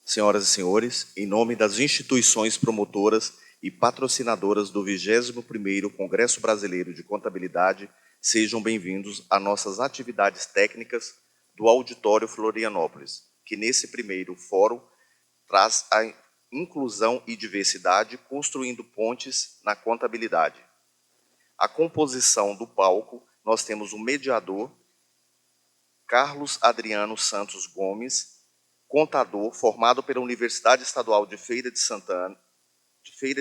Senhoras e senhores, em nome das instituições promotoras e patrocinadoras do 21º Congresso Brasileiro de Contabilidade, sejam bem-vindos a nossas atividades técnicas do Auditório Florianópolis, que nesse primeiro fórum traz a inclusão e diversidade construindo pontes na contabilidade. A composição do palco, nós temos o mediador, Carlos Adriano Santos Gomes, contador formado pela Universidade Estadual de Feira de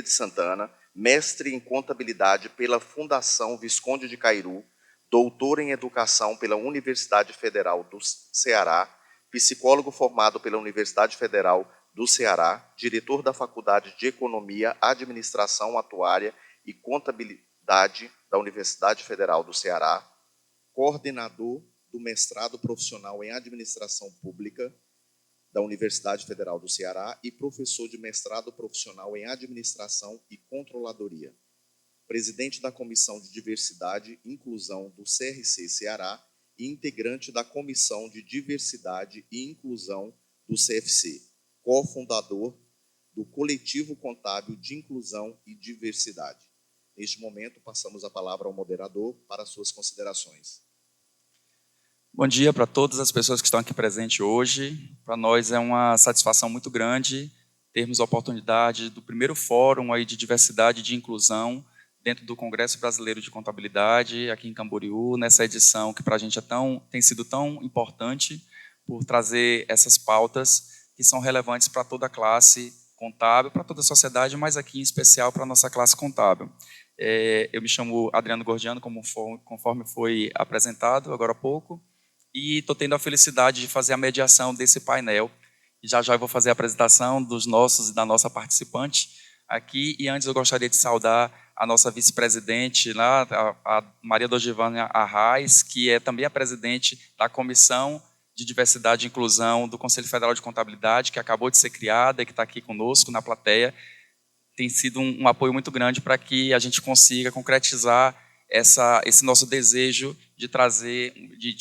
Santana, mestre em contabilidade pela Fundação Visconde de Cairu, doutor em educação pela Universidade Federal do Ceará, psicólogo formado pela Universidade Federal do Ceará, diretor da Faculdade de Economia, Administração Atuária e Contabilidade da Universidade Federal do Ceará, coordenador do mestrado profissional em Administração Pública da Universidade Federal do Ceará e professor de mestrado profissional em Administração e Controladoria. Presidente da Comissão de Diversidade e Inclusão do CRC Ceará e integrante da Comissão de Diversidade e Inclusão do CFC, cofundador do Coletivo Contábil de Inclusão e Diversidade. Neste momento, passamos a palavra ao moderador para suas considerações. Bom dia para todas as pessoas que estão aqui presentes hoje. Para nós é uma satisfação muito grande termos a oportunidade do primeiro fórum aí de diversidade e de inclusão dentro do Congresso Brasileiro de Contabilidade, aqui em Camboriú, nessa edição que para a gente tem sido tão importante por trazer essas pautas que são relevantes para toda a classe contábil, para toda a sociedade, mas aqui em especial para a nossa classe contábil. Eu me chamo Adriano Gordiano, conforme foi apresentado agora há pouco, e estou tendo a felicidade de fazer a mediação desse painel. Já eu vou fazer a apresentação dos nossos e da nossa participante aqui, e antes eu gostaria de saudar a nossa vice-presidente, a Maria Dogivânia Arraes, que é também a presidente da Comissão de Diversidade e Inclusão do Conselho Federal de Contabilidade, que acabou de ser criada e que está aqui conosco na plateia. Tem sido um apoio muito grande para que a gente consiga concretizar esse nosso desejo de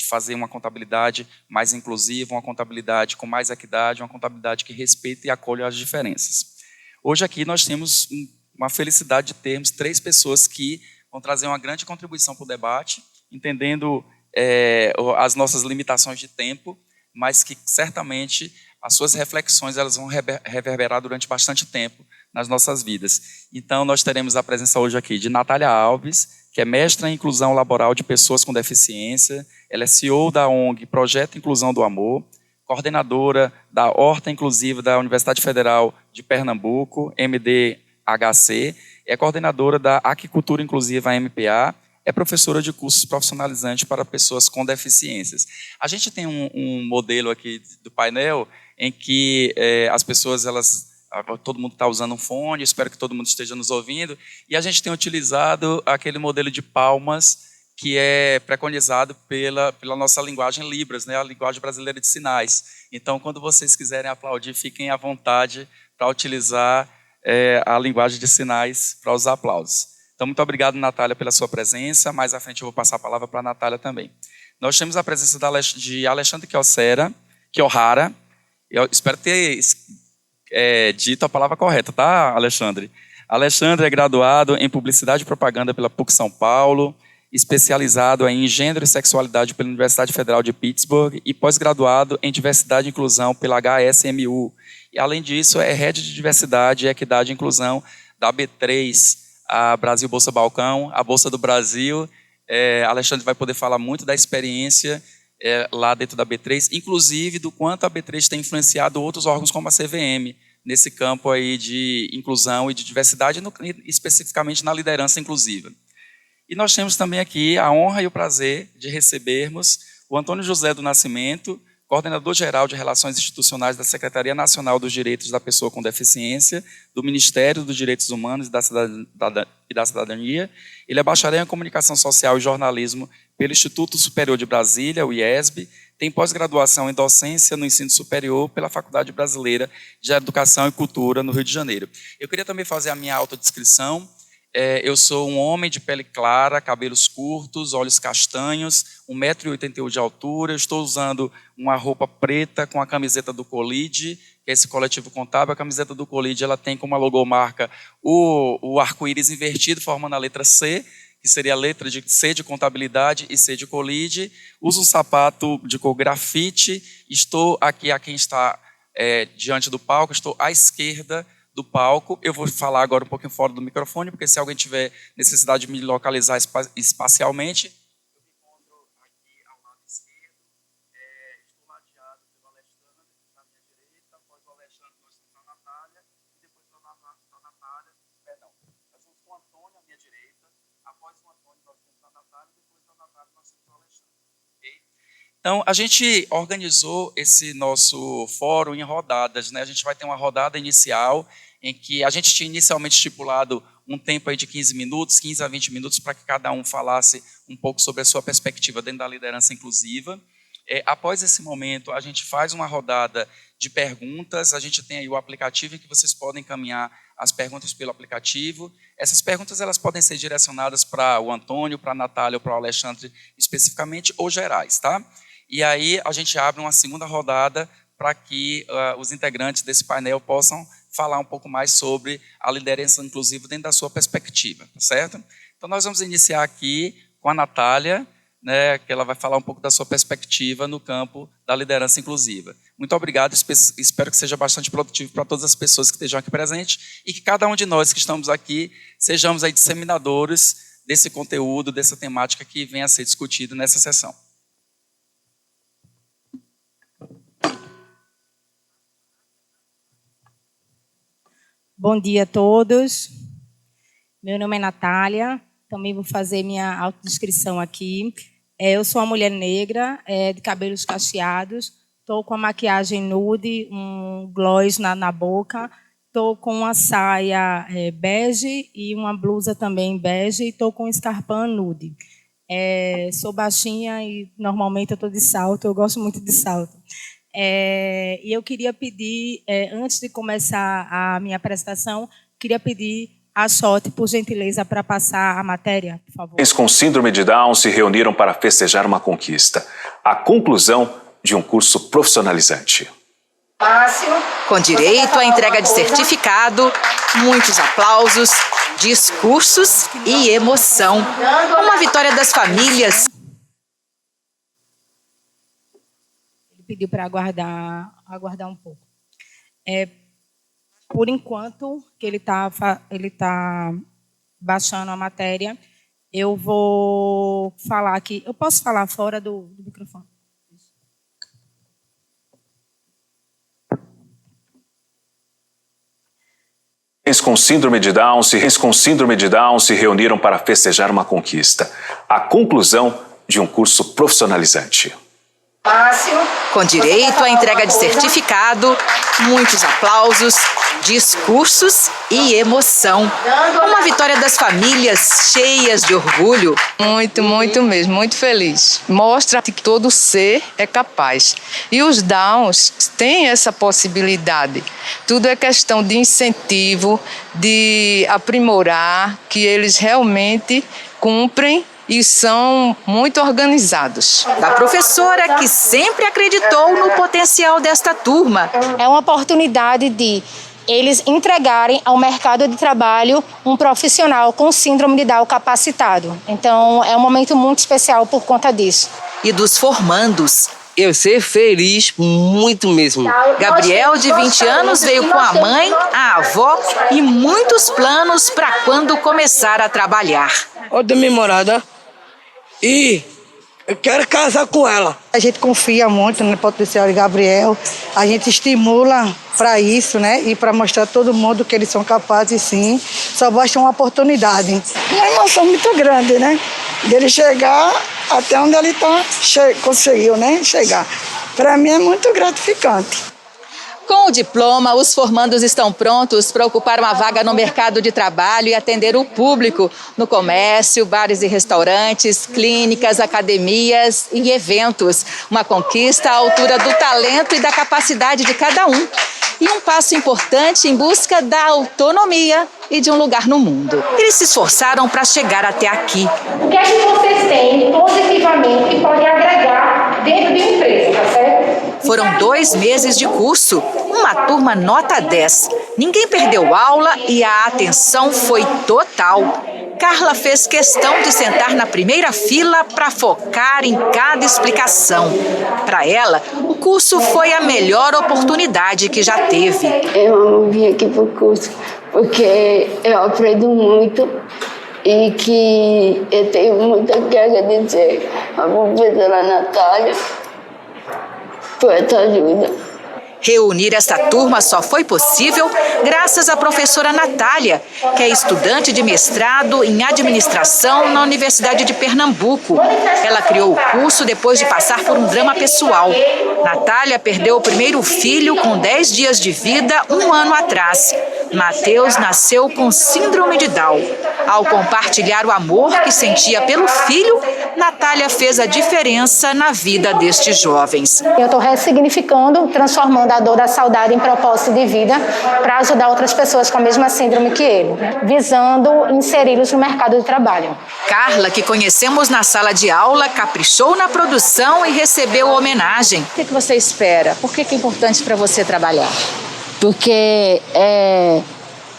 fazer uma contabilidade mais inclusiva, uma contabilidade com mais equidade, uma contabilidade que respeite e acolha as diferenças. Hoje aqui nós temos uma felicidade de termos 3 pessoas que vão trazer uma grande contribuição para o debate, entendendo as nossas limitações de tempo, mas que certamente as suas reflexões elas vão reverberar durante bastante tempo nas nossas vidas. Então, nós teremos a presença hoje aqui de Natália Alves, que é mestra em Inclusão Laboral de Pessoas com Deficiência, ela é CEO da ONG Projeto Inclusão do Amor, coordenadora da Horta Inclusiva da Universidade Federal de Pernambuco, MDHC, é coordenadora da Aquicultura Inclusiva MPA, é professora de cursos profissionalizantes para pessoas com deficiências. A gente tem um modelo aqui do painel em que as pessoas, todo mundo está usando um fone, espero que todo mundo esteja nos ouvindo, e a gente tem utilizado aquele modelo de palmas que é preconizado pela nossa linguagem Libras, né, a linguagem brasileira de sinais. Então, quando vocês quiserem aplaudir, fiquem à vontade para utilizar a linguagem de sinais para os aplausos. Então, muito obrigado, Natália, pela sua presença. Mais à frente eu vou passar a palavra para a Natália também. Nós temos a presença de Alexandre Kiohara. Eu espero ter dito a palavra correta, tá, Alexandre? Alexandre é graduado em Publicidade e Propaganda pela PUC São Paulo, especializado em Gênero e Sexualidade pela Universidade Federal de Pittsburgh e pós-graduado em Diversidade e Inclusão pela HSMU. E, além disso, é Head de Diversidade, Equidade e Inclusão da B3, a Brasil Bolsa Balcão, a Bolsa do Brasil. Alexandre vai poder falar muito da experiência lá dentro da B3, inclusive do quanto a B3 tem influenciado outros órgãos como a CVM, nesse campo aí de inclusão e de diversidade, especificamente na liderança inclusiva. E nós temos também aqui a honra e o prazer de recebermos o Antônio José do Nascimento, coordenador-geral de Relações Institucionais da Secretaria Nacional dos Direitos da Pessoa com Deficiência, do Ministério dos Direitos Humanos e da Cidadania. Ele é bacharel em Comunicação Social e Jornalismo pelo Instituto Superior de Brasília, o IESB, tem pós-graduação em Docência no Ensino Superior pela Faculdade Brasileira de Educação e Cultura, no Rio de Janeiro. Eu queria também fazer a minha autodescrição. Eu sou um homem de pele clara, cabelos curtos, olhos castanhos, 1,81 m de altura. Eu estou usando uma roupa preta com a camiseta do Colide, que é esse coletivo contábil. A camiseta do Colide, ela tem como logomarca o arco-íris invertido, formando a letra C, que seria a letra de C de contabilidade e C de Colide. Uso um sapato de cor grafite. Estou aqui, a quem está diante do palco, estou à esquerda do palco. Eu vou falar agora um pouquinho fora do microfone, porque se alguém tiver necessidade de me localizar espacialmente, eu me encontro aqui ao lado esquerdo. Estou ladeado pelo Alexandre, que está à minha direita. Após o Alexandre, nós temos a Natália. E depois da Natália, perdão, nós temos o Antônio à minha direita. Após o Antônio, nós temos a Natália. E depois da Natália, nós temos o Alexandre. Okay? Então, a gente organizou esse nosso fórum em rodadas, né? A gente vai ter uma rodada inicial, em que a gente tinha inicialmente estipulado um tempo aí de 15 minutos, 15 a 20 minutos, para que cada um falasse um pouco sobre a sua perspectiva dentro da liderança inclusiva. Após esse momento, a gente faz uma rodada de perguntas. A gente tem aí o aplicativo em que vocês podem encaminhar as perguntas pelo aplicativo. Essas perguntas elas podem ser direcionadas para o Antônio, para a Natália ou para o Alexandre especificamente, ou gerais, tá? E aí a gente abre uma segunda rodada para que os integrantes desse painel possam falar um pouco mais sobre a liderança inclusiva dentro da sua perspectiva, tá certo? Então, nós vamos iniciar aqui com a Natália, né, que ela vai falar um pouco da sua perspectiva no campo da liderança inclusiva. Muito obrigado, espero que seja bastante produtivo para todas as pessoas que estejam aqui presentes e que cada um de nós que estamos aqui sejamos aí disseminadores desse conteúdo, dessa temática que venha a ser discutido nessa sessão. Bom dia a todos. Meu nome é Natália. Também vou fazer minha autodescrição aqui. Eu sou uma mulher negra, de cabelos cacheados. Estou com a maquiagem nude, um gloss na boca. Estou com uma saia bege e uma blusa também bege. E estou com um escarpão nude. Sou baixinha e normalmente eu estou de salto. Eu gosto muito de salto. E eu queria pedir, antes de começar a minha apresentação, queria pedir a Xote, por gentileza, para passar a matéria, por favor. Homens com síndrome de Down se reuniram para festejar uma conquista, a conclusão de um curso profissionalizante. Com direito à entrega de certificado, muitos aplausos, discursos e emoção. Uma vitória das famílias. Pediu para aguardar um pouco. Por enquanto que ele tá baixando a matéria, eu vou falar aqui. Eu posso falar fora do microfone? Homens com síndrome de Down se reuniram para festejar uma conquista, a conclusão de um curso profissionalizante. Com direito à entrega de certificado, muitos aplausos, discursos e emoção. Uma vitória das famílias cheias de orgulho. Muito mesmo, muito feliz. Mostra que todo ser é capaz. E os Downs têm essa possibilidade. Tudo é questão de incentivo, de aprimorar, que eles realmente cumprem e são muito organizados. Da professora que sempre acreditou no potencial desta turma. É uma oportunidade de eles entregarem ao mercado de trabalho um profissional com síndrome de Down capacitado. Então, é um momento muito especial por conta disso. E dos formandos. Eu ser feliz muito mesmo. Gabriel, de 20 anos, veio com a mãe, a avó e muitos planos para quando começar a trabalhar. Eu tenho minha namorada e eu quero casar com ela. A gente confia muito no potencial de Gabriel, a gente estimula para isso, né? E para mostrar a todo mundo que eles são capazes, sim. Só basta uma oportunidade. Uma emoção muito grande, né? Dele chegar até onde ele conseguiu, né? Chegar. Para mim é muito gratificante. Com o diploma, os formandos estão prontos para ocupar uma vaga no mercado de trabalho e atender o público no comércio, bares e restaurantes, clínicas, academias e eventos. Uma conquista à altura do talento e da capacidade de cada um. E um passo importante em busca da autonomia e de um lugar no mundo. Eles se esforçaram para chegar até aqui. O que é que vocês têm positivamente que podem agregar dentro de uma empresa, tá certo? Foram 2 meses de curso, uma turma nota 10. Ninguém perdeu aula e a atenção foi total. Carla fez questão de sentar na primeira fila para focar em cada explicação. Para ela, o curso foi a melhor oportunidade que já teve. Eu amo vir aqui para o curso porque eu aprendo muito e que eu tenho muito que agradecer à professora Natália por essa ajuda. Reunir esta turma só foi possível graças à professora Natália, que é estudante de mestrado em administração na Universidade de Pernambuco. Ela criou o curso depois de passar por um drama pessoal. Natália perdeu o primeiro filho com 10 dias de vida 1 ano atrás. Mateus nasceu com síndrome de Down. Ao compartilhar o amor que sentia pelo filho, Natália fez a diferença na vida destes jovens. Eu estou ressignificando, transformando a dor da saudade em propósito de vida para ajudar outras pessoas com a mesma síndrome que ele, visando inseri-los no mercado de trabalho. Carla, que conhecemos na sala de aula, caprichou na produção e recebeu homenagem. O que você espera? Por que é importante para você trabalhar? Porque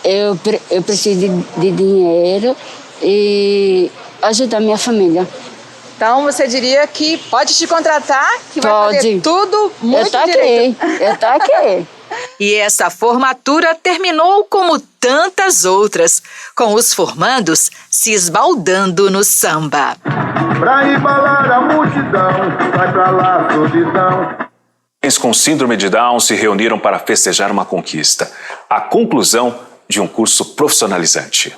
eu preciso de dinheiro e ajudar minha família. Então você diria que pode te contratar, que vai fazer tudo muito direito. Eu tô aqui. E essa formatura terminou como tantas outras, com os formandos se esbaldando no samba. Pra embalar a multidão, vai pra lá, solidão. Jovens com síndrome de Down se reuniram para festejar uma conquista, a conclusão de um curso profissionalizante.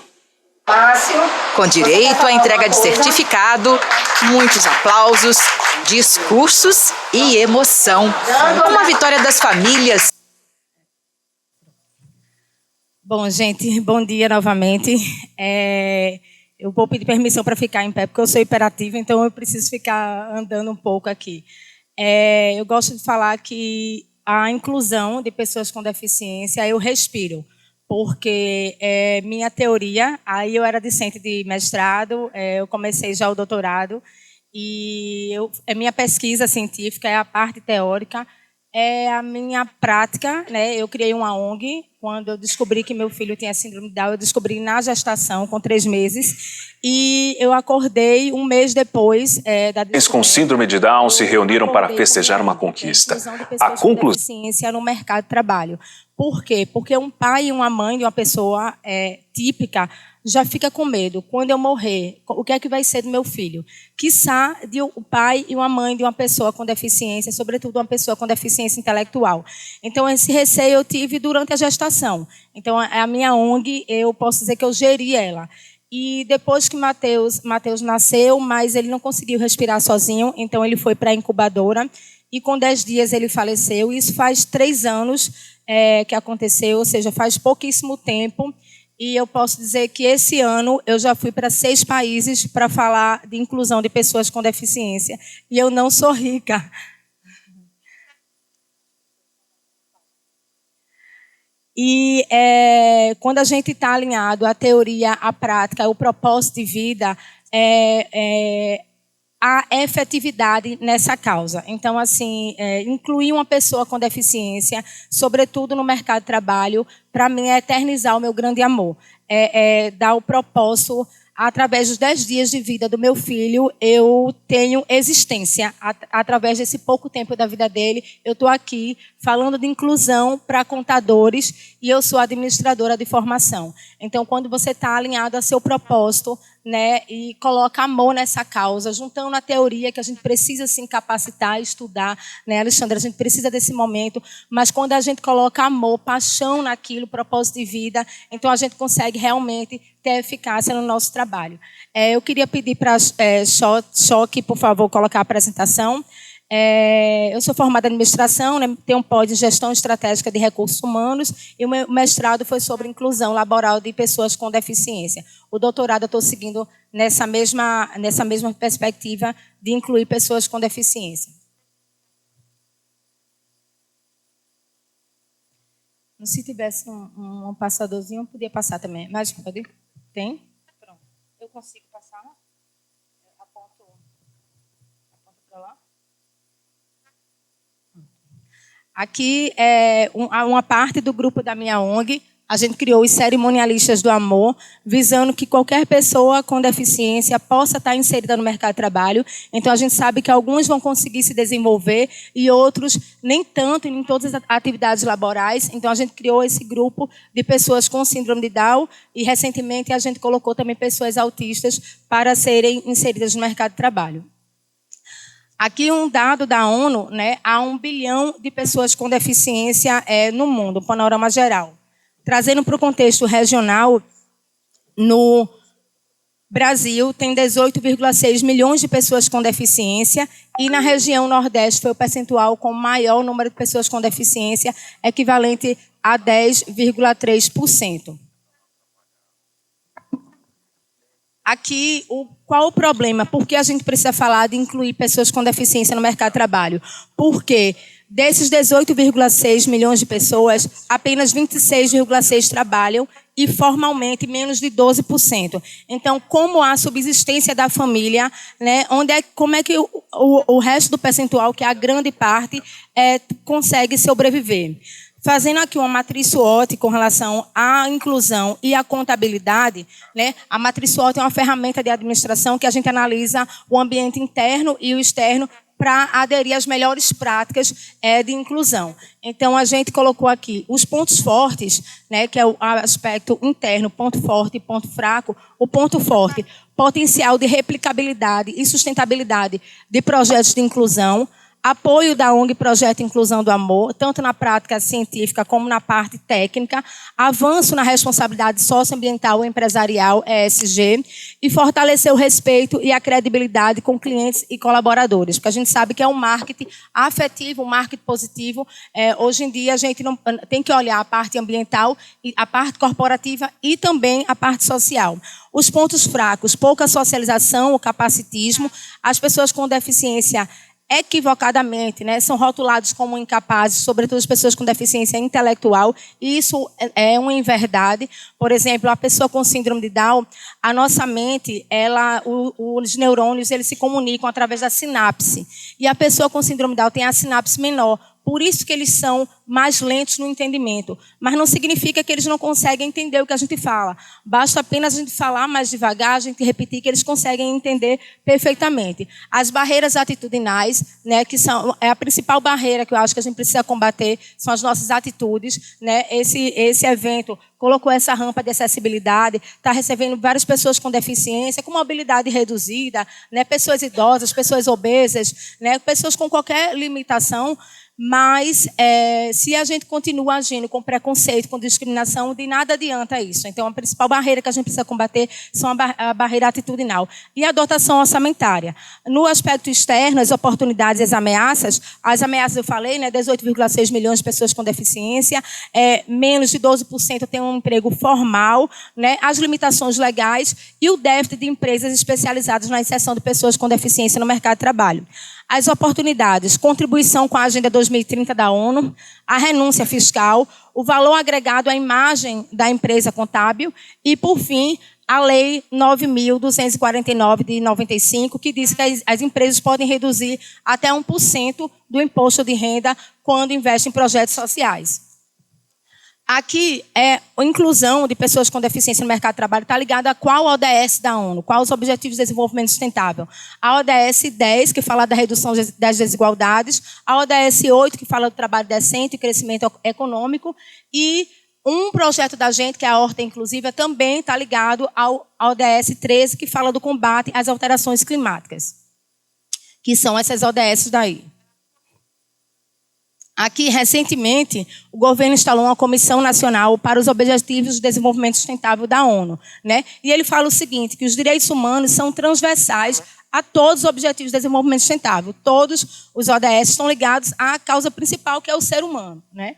Com direito à entrega de certificado, muitos aplausos, discursos e emoção. Uma vitória das famílias. Bom, gente, bom dia novamente. Eu vou pedir permissão para ficar em pé, porque eu sou hiperativa, então eu preciso ficar andando um pouco aqui. Eu gosto de falar que a inclusão de pessoas com deficiência, eu respiro. Porque minha teoria, aí eu era discente de mestrado, eu comecei já o doutorado, e minha pesquisa científica é a parte teórica, é a minha prática, né? Eu criei uma ONG, quando eu descobri que meu filho tinha síndrome de Down, eu descobri na gestação, com 3 meses, e eu acordei 1 mês depois da Jovens com síndrome de Down se reuniram para festejar uma conquista, a conclusão no mercado de trabalho. Por quê? Porque um pai e uma mãe de uma pessoa típica já fica com medo. Quando eu morrer, o que é que vai ser do meu filho? Quiçá de o pai e uma mãe de uma pessoa com deficiência, sobretudo uma pessoa com deficiência intelectual. Então, esse receio eu tive durante a gestação. Então, a minha ONG, eu posso dizer que eu geri ela. E depois que Mateus nasceu, mas ele não conseguiu respirar sozinho, então ele foi para a incubadora. E com 10 dias ele faleceu. Isso faz 3 anos que aconteceu, ou seja, faz pouquíssimo tempo. E eu posso dizer que esse ano eu já fui para 6 países para falar de inclusão de pessoas com deficiência. E eu não sou rica. E quando a gente está alinhado à teoria, à prática, ao propósito de vida, a efetividade nessa causa. Então, assim, incluir uma pessoa com deficiência, sobretudo no mercado de trabalho, para mim é eternizar o meu grande amor. Dar o propósito, através dos 10 dias de vida do meu filho, eu tenho existência. Através desse pouco tempo da vida dele, eu estou aqui falando de inclusão para contadores e eu sou administradora de formação. Então, quando você está alinhado a seu propósito, né, e coloca amor nessa causa, juntando a teoria que a gente precisa se capacitar, estudar, né, Alexandra, a gente precisa desse momento, mas quando a gente coloca amor, paixão naquilo, propósito de vida, então a gente consegue realmente ter eficácia no nosso trabalho. Eu queria pedir para Choque, por favor, colocar a apresentação. Eu sou formada em administração, né, tenho um pós em gestão estratégica de recursos humanos e o meu mestrado foi sobre inclusão laboral de pessoas com deficiência. O doutorado eu estou seguindo nessa mesma perspectiva de incluir pessoas com deficiência. Se tivesse um passadorzinho, eu podia passar também. Mas pode? Tem? Pronto. Eu consigo passar? Aponto para lá. Aqui é uma parte do grupo da minha ONG. A gente criou os cerimonialistas do amor, visando que qualquer pessoa com deficiência possa estar inserida no mercado de trabalho. Então, a gente sabe que alguns vão conseguir se desenvolver e outros nem tanto em todas as atividades laborais. Então, a gente criou esse grupo de pessoas com síndrome de Down e, recentemente, a gente colocou também pessoas autistas para serem inseridas no mercado de trabalho. Aqui um dado da ONU, né, há 1 bilhão de pessoas com deficiência no mundo, um panorama geral. Trazendo para o contexto regional, no Brasil tem 18,6 milhões de pessoas com deficiência e na região Nordeste foi o percentual com maior número de pessoas com deficiência, equivalente a 10,3%. Aqui, qual o problema? Por que a gente precisa falar de incluir pessoas com deficiência no mercado de trabalho? Porque desses 18,6 milhões de pessoas, apenas 26,6 trabalham e formalmente menos de 12%. Então, como a subsistência da família, né, como é que o resto do percentual, que é a grande parte, consegue sobreviver? Fazendo aqui uma matriz SWOT com relação à inclusão e à contabilidade, né? A matriz SWOT é uma ferramenta de administração que a gente analisa o ambiente interno e o externo para aderir às melhores práticas de inclusão. Então, a gente colocou aqui os pontos fortes, né, que é o aspecto interno, ponto forte e ponto fraco. O ponto forte, potencial de replicabilidade e sustentabilidade de projetos de inclusão, apoio da ONG Projeto Inclusão do Amor, tanto na prática científica como na parte técnica, avanço na responsabilidade socioambiental e empresarial, ESG, e fortalecer o respeito e a credibilidade com clientes e colaboradores, porque a gente sabe que é um marketing afetivo, um marketing positivo. Hoje em dia, a gente não tem que olhar a parte ambiental, a parte corporativa e também a parte social. Os pontos fracos, pouca socialização, o capacitismo, as pessoas com deficiência equivocadamente, né, são rotulados como incapazes, sobretudo as pessoas com deficiência intelectual, e isso é uma inverdade. Por exemplo, a pessoa com síndrome de Down, a nossa mente, os neurônios, eles se comunicam através da sinapse, e a pessoa com síndrome de Down tem a sinapse menor. Por isso que eles são mais lentos no entendimento. Mas não significa que eles não conseguem entender o que a gente fala. Basta apenas a gente falar mais devagar, a gente repetir, que eles conseguem entender perfeitamente. As barreiras atitudinais, né, que são a principal barreira que eu acho que a gente precisa combater, são as nossas atitudes. Né? Esse evento colocou essa rampa de acessibilidade, está recebendo várias pessoas com deficiência, com mobilidade reduzida, né, pessoas idosas, pessoas obesas, né, pessoas com qualquer limitação. Mas, se a gente continua agindo com preconceito, com discriminação, de nada adianta isso. Então, a principal barreira que a gente precisa combater são a barreira atitudinal. E a dotação orçamentária. No aspecto externo, as oportunidades e as ameaças eu falei, né, 18,6 milhões de pessoas com deficiência, menos de 12% têm um emprego formal, né, as limitações legais e o déficit de empresas especializadas na inserção de pessoas com deficiência no mercado de trabalho. As oportunidades, contribuição com a Agenda 2030 da ONU, a renúncia fiscal, o valor agregado à imagem da empresa contábil e, por fim, a Lei 9.249 de 95, que diz que as empresas podem reduzir até 1% do imposto de renda quando investem em projetos sociais. Aqui, a inclusão de pessoas com deficiência no mercado de trabalho está ligada a qual ODS da ONU, quais os Objetivos de Desenvolvimento Sustentável. A ODS 10, que fala da redução das desigualdades, a ODS 8, que fala do trabalho decente e crescimento econômico, e um projeto da gente, que é a Horta Inclusiva, também está ligado ao ODS 13, que fala do combate às alterações climáticas, que são essas ODS daí. Aqui, recentemente, o governo instalou uma Comissão Nacional para os Objetivos de Desenvolvimento Sustentável da ONU. Né? E ele fala o seguinte, que os direitos humanos são transversais a todos os Objetivos de Desenvolvimento Sustentável. Todos os ODS estão ligados à causa principal, que é o ser humano. Né?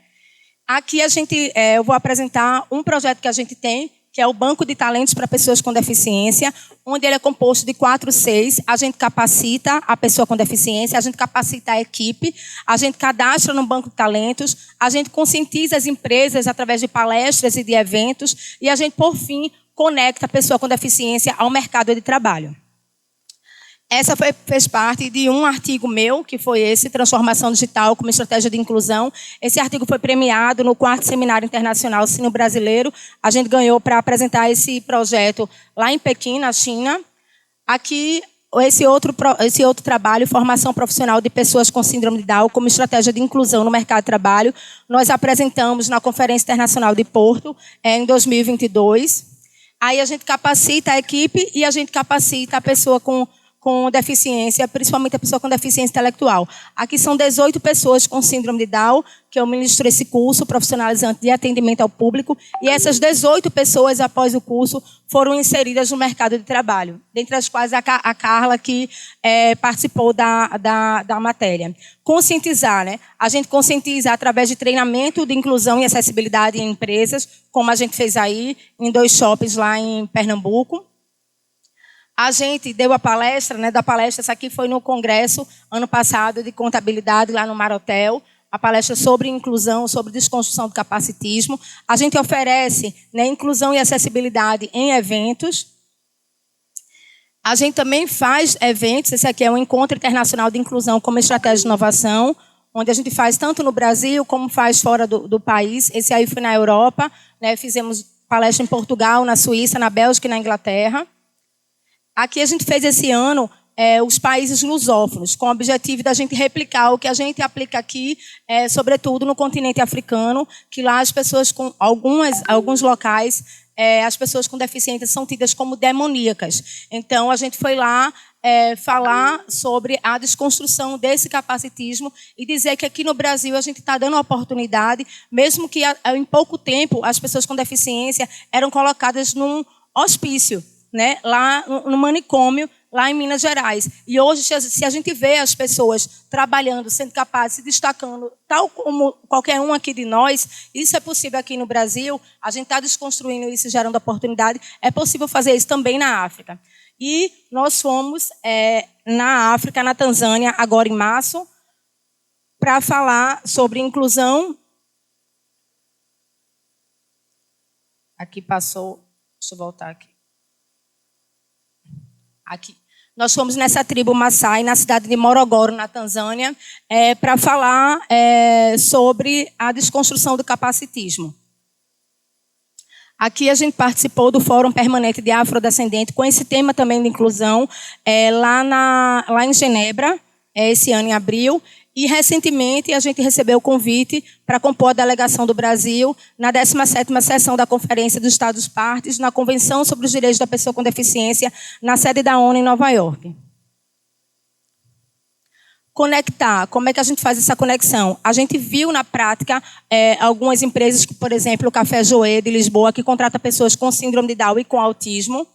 Aqui, eu vou apresentar um projeto que a gente tem, que é o Banco de Talentos para Pessoas com Deficiência, onde ele é composto de 4 Cs. A gente capacita a pessoa com deficiência, a gente capacita a equipe, a gente cadastra no Banco de Talentos, a gente conscientiza as empresas através de palestras e de eventos, e a gente, por fim, conecta a pessoa com deficiência ao mercado de trabalho. essa fez parte de um artigo meu, que foi esse, Transformação Digital como Estratégia de Inclusão. Esse artigo foi premiado no 4º Seminário Internacional Ensino Brasileiro. A gente ganhou para apresentar esse projeto lá em Pequim, na China. Aqui, esse outro trabalho, Formação Profissional de Pessoas com Síndrome de Down como Estratégia de Inclusão no Mercado de Trabalho, nós apresentamos na Conferência Internacional de Porto, em 2022. Aí a gente capacita a equipe e a gente capacita a pessoa com deficiência, principalmente a pessoa com deficiência intelectual. Aqui são 18 pessoas com síndrome de Down, que eu ministro esse curso profissionalizante de atendimento ao público, e essas 18 pessoas, após o curso, foram inseridas no mercado de trabalho, dentre as quais a Carla, que participou da matéria. Conscientizar, né? A gente conscientiza através de treinamento de inclusão e acessibilidade em empresas, como a gente fez aí, em 2 shoppings lá em Pernambuco. A gente deu a palestra, né, essa aqui foi no congresso, ano passado, de contabilidade, lá no Marotel, a palestra sobre inclusão, sobre desconstrução do capacitismo. A gente oferece, né, inclusão e acessibilidade em eventos. A gente também faz eventos, esse aqui é um Encontro Internacional de Inclusão como Estratégia de Inovação, onde a gente faz tanto no Brasil como faz fora do país. Esse aí foi na Europa, né, fizemos palestra em Portugal, na Suíça, na Bélgica e na Inglaterra. Aqui a gente fez esse ano os países lusófonos, com o objetivo da gente replicar o que a gente aplica aqui, sobretudo no continente africano, que lá as pessoas com alguns locais, as pessoas com deficiência são tidas como demoníacas. Então a gente foi lá falar sobre a desconstrução desse capacitismo e dizer que aqui no Brasil a gente está dando a oportunidade, mesmo que em pouco tempo as pessoas com deficiência eram colocadas num hospício, né, lá no manicômio, lá em Minas Gerais. E hoje, se a gente vê as pessoas trabalhando, sendo capazes, se destacando, tal como qualquer um aqui de nós, isso é possível aqui no Brasil, a gente está desconstruindo isso, gerando oportunidade, é possível fazer isso também na África. E nós fomos na África, na Tanzânia, agora em março, para falar sobre inclusão. Aqui passou, deixa eu voltar aqui. Aqui. Nós fomos nessa tribo Maasai, na cidade de Morogoro, na Tanzânia, para falar sobre a desconstrução do capacitismo. Aqui a gente participou do Fórum Permanente de Afrodescendente, com esse tema também de inclusão, lá em Genebra, esse ano em abril. E, recentemente, a gente recebeu o convite para compor a delegação do Brasil na 17ª sessão da Conferência dos Estados-Partes, na Convenção sobre os Direitos da Pessoa com Deficiência, na sede da ONU em Nova York. Conectar. Como é que a gente faz essa conexão? A gente viu na prática algumas empresas, por exemplo, o Café Joé de Lisboa, que contrata pessoas com síndrome de Down e com autismo.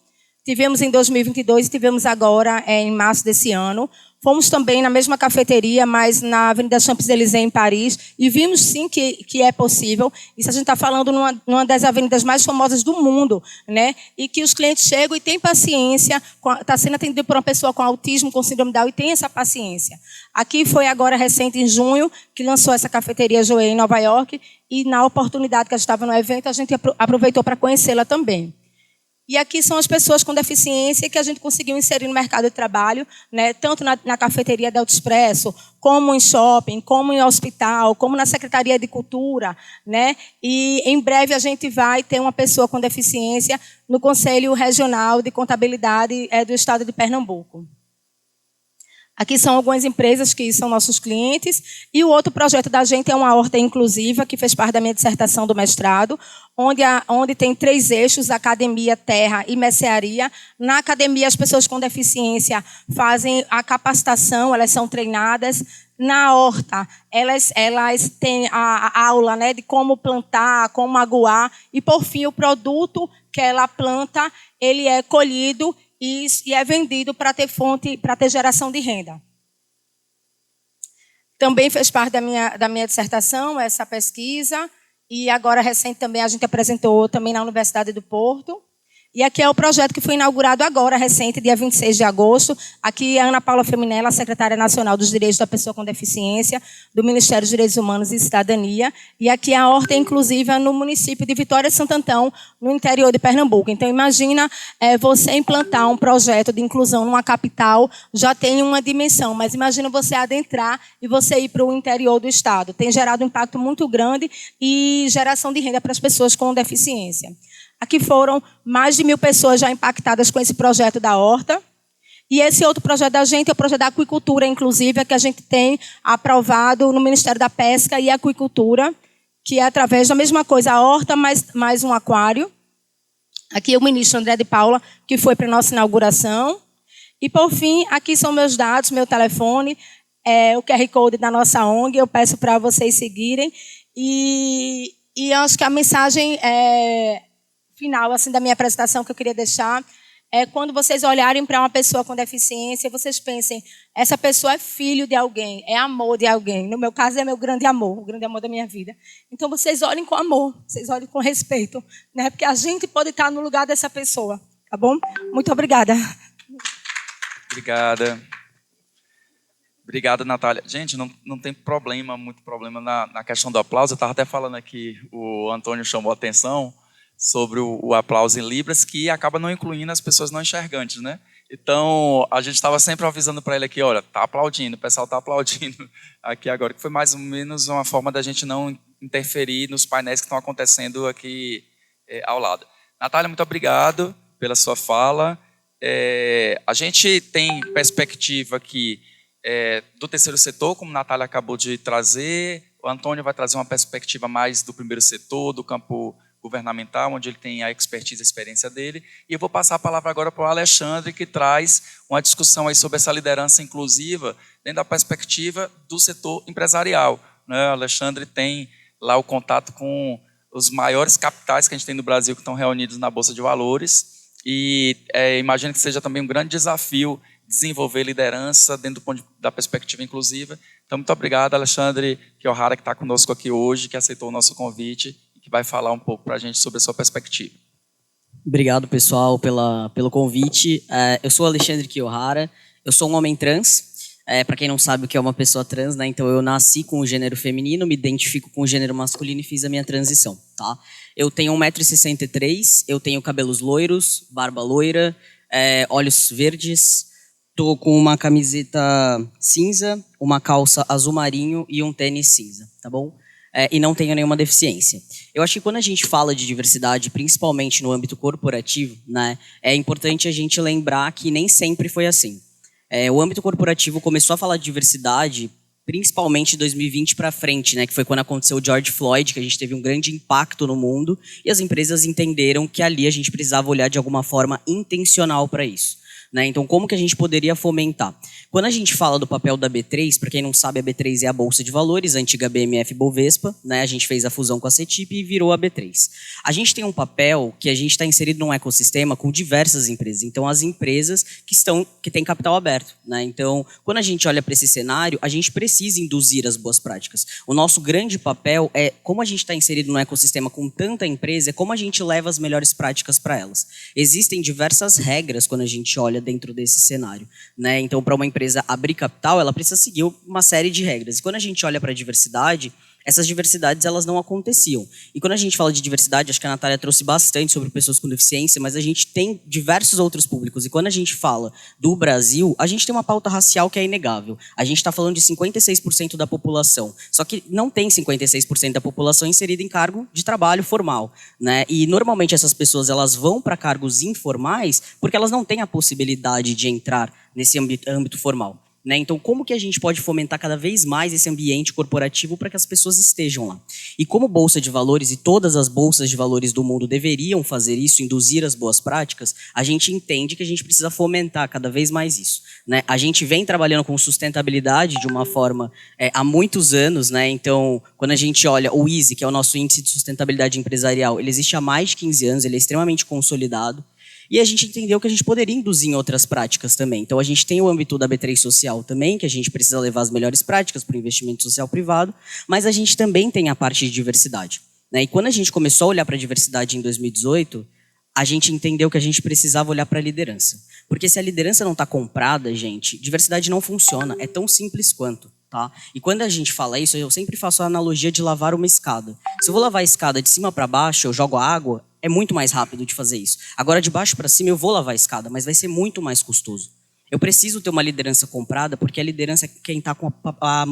Tivemos em 2022 e tivemos agora em março desse ano. Fomos também na mesma cafeteria, mas na Avenida Champs-Élysées, em Paris, e vimos sim que é possível. Isso a gente está falando numa das avenidas mais famosas do mundo, né? E que os clientes chegam e têm paciência, está sendo atendido por uma pessoa com autismo, com síndrome de Down, e tem essa paciência. Aqui foi agora recente, em junho, que lançou essa cafeteria Joé em Nova York, e na oportunidade que a gente estava no evento, a gente aproveitou para conhecê-la também. E aqui são as pessoas com deficiência que a gente conseguiu inserir no mercado de trabalho, né, tanto na cafeteria da Autoexpresso, como em shopping, como em hospital, como na Secretaria de Cultura, né? E em breve a gente vai ter uma pessoa com deficiência no Conselho Regional de Contabilidade do Estado de Pernambuco. Aqui são algumas empresas que são nossos clientes. E o outro projeto da gente é uma horta inclusiva, que fez parte da minha dissertação do mestrado, onde tem 3 eixos, academia, terra e mercearia. Na academia, as pessoas com deficiência fazem a capacitação, elas são treinadas. Na horta, elas têm a aula, né, de como plantar, como aguar. E, por fim, o produto que ela planta, ele é colhido e é vendido para ter fonte, para ter geração de renda. Também fez parte da minha dissertação, essa pesquisa, e agora, recente, também a gente apresentou também na Universidade do Porto. E aqui é o projeto que foi inaugurado agora, recente, dia 26 de agosto. Aqui é a Ana Paula Feminella, secretária nacional dos Direitos da Pessoa com Deficiência, do Ministério dos Direitos Humanos e Cidadania. E aqui é a horta inclusiva no município de Vitória de Santo Antão, no interior de Pernambuco. Então, imagina você implantar um projeto de inclusão numa capital, já tem uma dimensão, mas imagina você adentrar e você ir para o interior do estado. Tem gerado um impacto muito grande e geração de renda para as pessoas com deficiência. Aqui foram mais de 1.000 pessoas já impactadas com esse projeto da horta. E esse outro projeto da gente é o projeto da aquicultura inclusiva, que a gente tem aprovado no Ministério da Pesca e Aquicultura, que é através da mesma coisa, a horta mais um aquário. Aqui é o ministro André de Paula, que foi para a nossa inauguração. E, por fim, aqui são meus dados, meu telefone, o QR Code da nossa ONG, eu peço para vocês seguirem. E acho que a mensagem final assim, da minha apresentação que eu queria deixar é quando vocês olharem para uma pessoa com deficiência, vocês pensem, essa pessoa é filho de alguém, é amor de alguém. No meu caso, é meu grande amor, o grande amor da minha vida. Então, vocês olhem com amor, vocês olhem com respeito, né? Porque a gente pode estar no lugar dessa pessoa, tá bom? Muito obrigada. Obrigado, Natália. Gente, não tem muito problema na questão do aplauso. Eu estava até falando aqui, o Antônio chamou a atenção sobre o aplauso em Libras, que acaba não incluindo as pessoas não enxergantes, né? Então, a gente estava sempre avisando para ele aqui, olha, tá aplaudindo, o pessoal está aplaudindo aqui agora, que foi mais ou menos uma forma da gente não interferir nos painéis que estão acontecendo aqui ao lado. Natália, muito obrigado pela sua fala. A gente tem perspectiva aqui do terceiro setor, como a Natália acabou de trazer, o Antônio vai trazer uma perspectiva mais do primeiro setor, do campo governamental, onde ele tem a expertise, a experiência dele, e eu vou passar a palavra agora para o Alexandre, que traz uma discussão aí sobre essa liderança inclusiva dentro da perspectiva do setor empresarial, né? O Alexandre tem lá o contato com os maiores capitais que a gente tem no Brasil, que estão reunidos na Bolsa de Valores, e imagino que seja também um grande desafio desenvolver liderança dentro da perspectiva inclusiva. Então, muito obrigado, Alexandre Kiohara, que está conosco aqui hoje, que aceitou o nosso convite, que vai falar um pouco para a gente sobre a sua perspectiva. Obrigado, pessoal, pelo convite. Eu sou Alexandre Kiohara, eu sou um homem trans. Para quem não sabe o que é uma pessoa trans, né? Então eu nasci com o gênero feminino, me identifico com o gênero masculino e fiz a minha transição. Tá? Eu tenho 1,63 m, eu tenho cabelos loiros, barba loira, olhos verdes, estou com uma camiseta cinza, uma calça azul marinho e um tênis cinza, tá bom? E não tenho nenhuma deficiência. Eu acho que quando a gente fala de diversidade, principalmente no âmbito corporativo, né, é importante a gente lembrar que nem sempre foi assim. O âmbito corporativo começou a falar de diversidade principalmente de 2020 para frente, né, que foi quando aconteceu o George Floyd, que a gente teve um grande impacto no mundo, e as empresas entenderam que ali a gente precisava olhar de alguma forma intencional para isso. Né? Então, como que a gente poderia fomentar? Quando a gente fala do papel da B3, para quem não sabe, a B3 é a Bolsa de Valores, a antiga BMF Bovespa, né? A gente fez a fusão com a CETIP e virou a B3. A gente tem um papel que a gente está inserido num ecossistema com diversas empresas. Então, as empresas que têm capital aberto. Né? Então, quando a gente olha para esse cenário, a gente precisa induzir as boas práticas. O nosso grande papel é, como a gente está inserido num ecossistema com tanta empresa, é como a gente leva as melhores práticas para elas. Existem diversas regras quando a gente olha dentro desse cenário, né? Então, para uma empresa abrir capital, ela precisa seguir uma série de regras. E quando a gente olha para a diversidade, essas diversidades elas não aconteciam. E quando a gente fala de diversidade, acho que a Natália trouxe bastante sobre pessoas com deficiência, mas a gente tem diversos outros públicos. E quando a gente fala do Brasil, a gente tem uma pauta racial que é inegável. A gente está falando de 56% da população. Só que não tem 56% da população inserida em cargo de trabalho formal. Né? E normalmente essas pessoas elas vão para cargos informais porque elas não têm a possibilidade de entrar nesse âmbito formal. Né? Então, como que a gente pode fomentar cada vez mais esse ambiente corporativo para que as pessoas estejam lá? E como Bolsa de Valores e todas as bolsas de valores do mundo deveriam fazer isso, induzir as boas práticas, a gente entende que a gente precisa fomentar cada vez mais isso. Né? A gente vem trabalhando com sustentabilidade de uma forma há muitos anos. Né? Então, quando a gente olha o ISE, que é o nosso Índice de Sustentabilidade Empresarial, ele existe há mais de 15 anos, ele é extremamente consolidado. E a gente entendeu que a gente poderia induzir em outras práticas também. Então, a gente tem o âmbito da B3 Social também, que a gente precisa levar as melhores práticas para o investimento social privado, mas a gente também tem a parte de diversidade. Né? E quando a gente começou a olhar para a diversidade em 2018, a gente entendeu que a gente precisava olhar para a liderança. Porque se a liderança não está comprada, gente, diversidade não funciona. É tão simples quanto. Tá? E quando a gente fala isso, eu sempre faço a analogia de lavar uma escada. Se eu vou lavar a escada de cima para baixo, eu jogo água, é muito mais rápido de fazer isso. Agora, de baixo para cima, eu vou lavar a escada, mas vai ser muito mais custoso. Eu preciso ter uma liderança comprada, porque a liderança é quem está com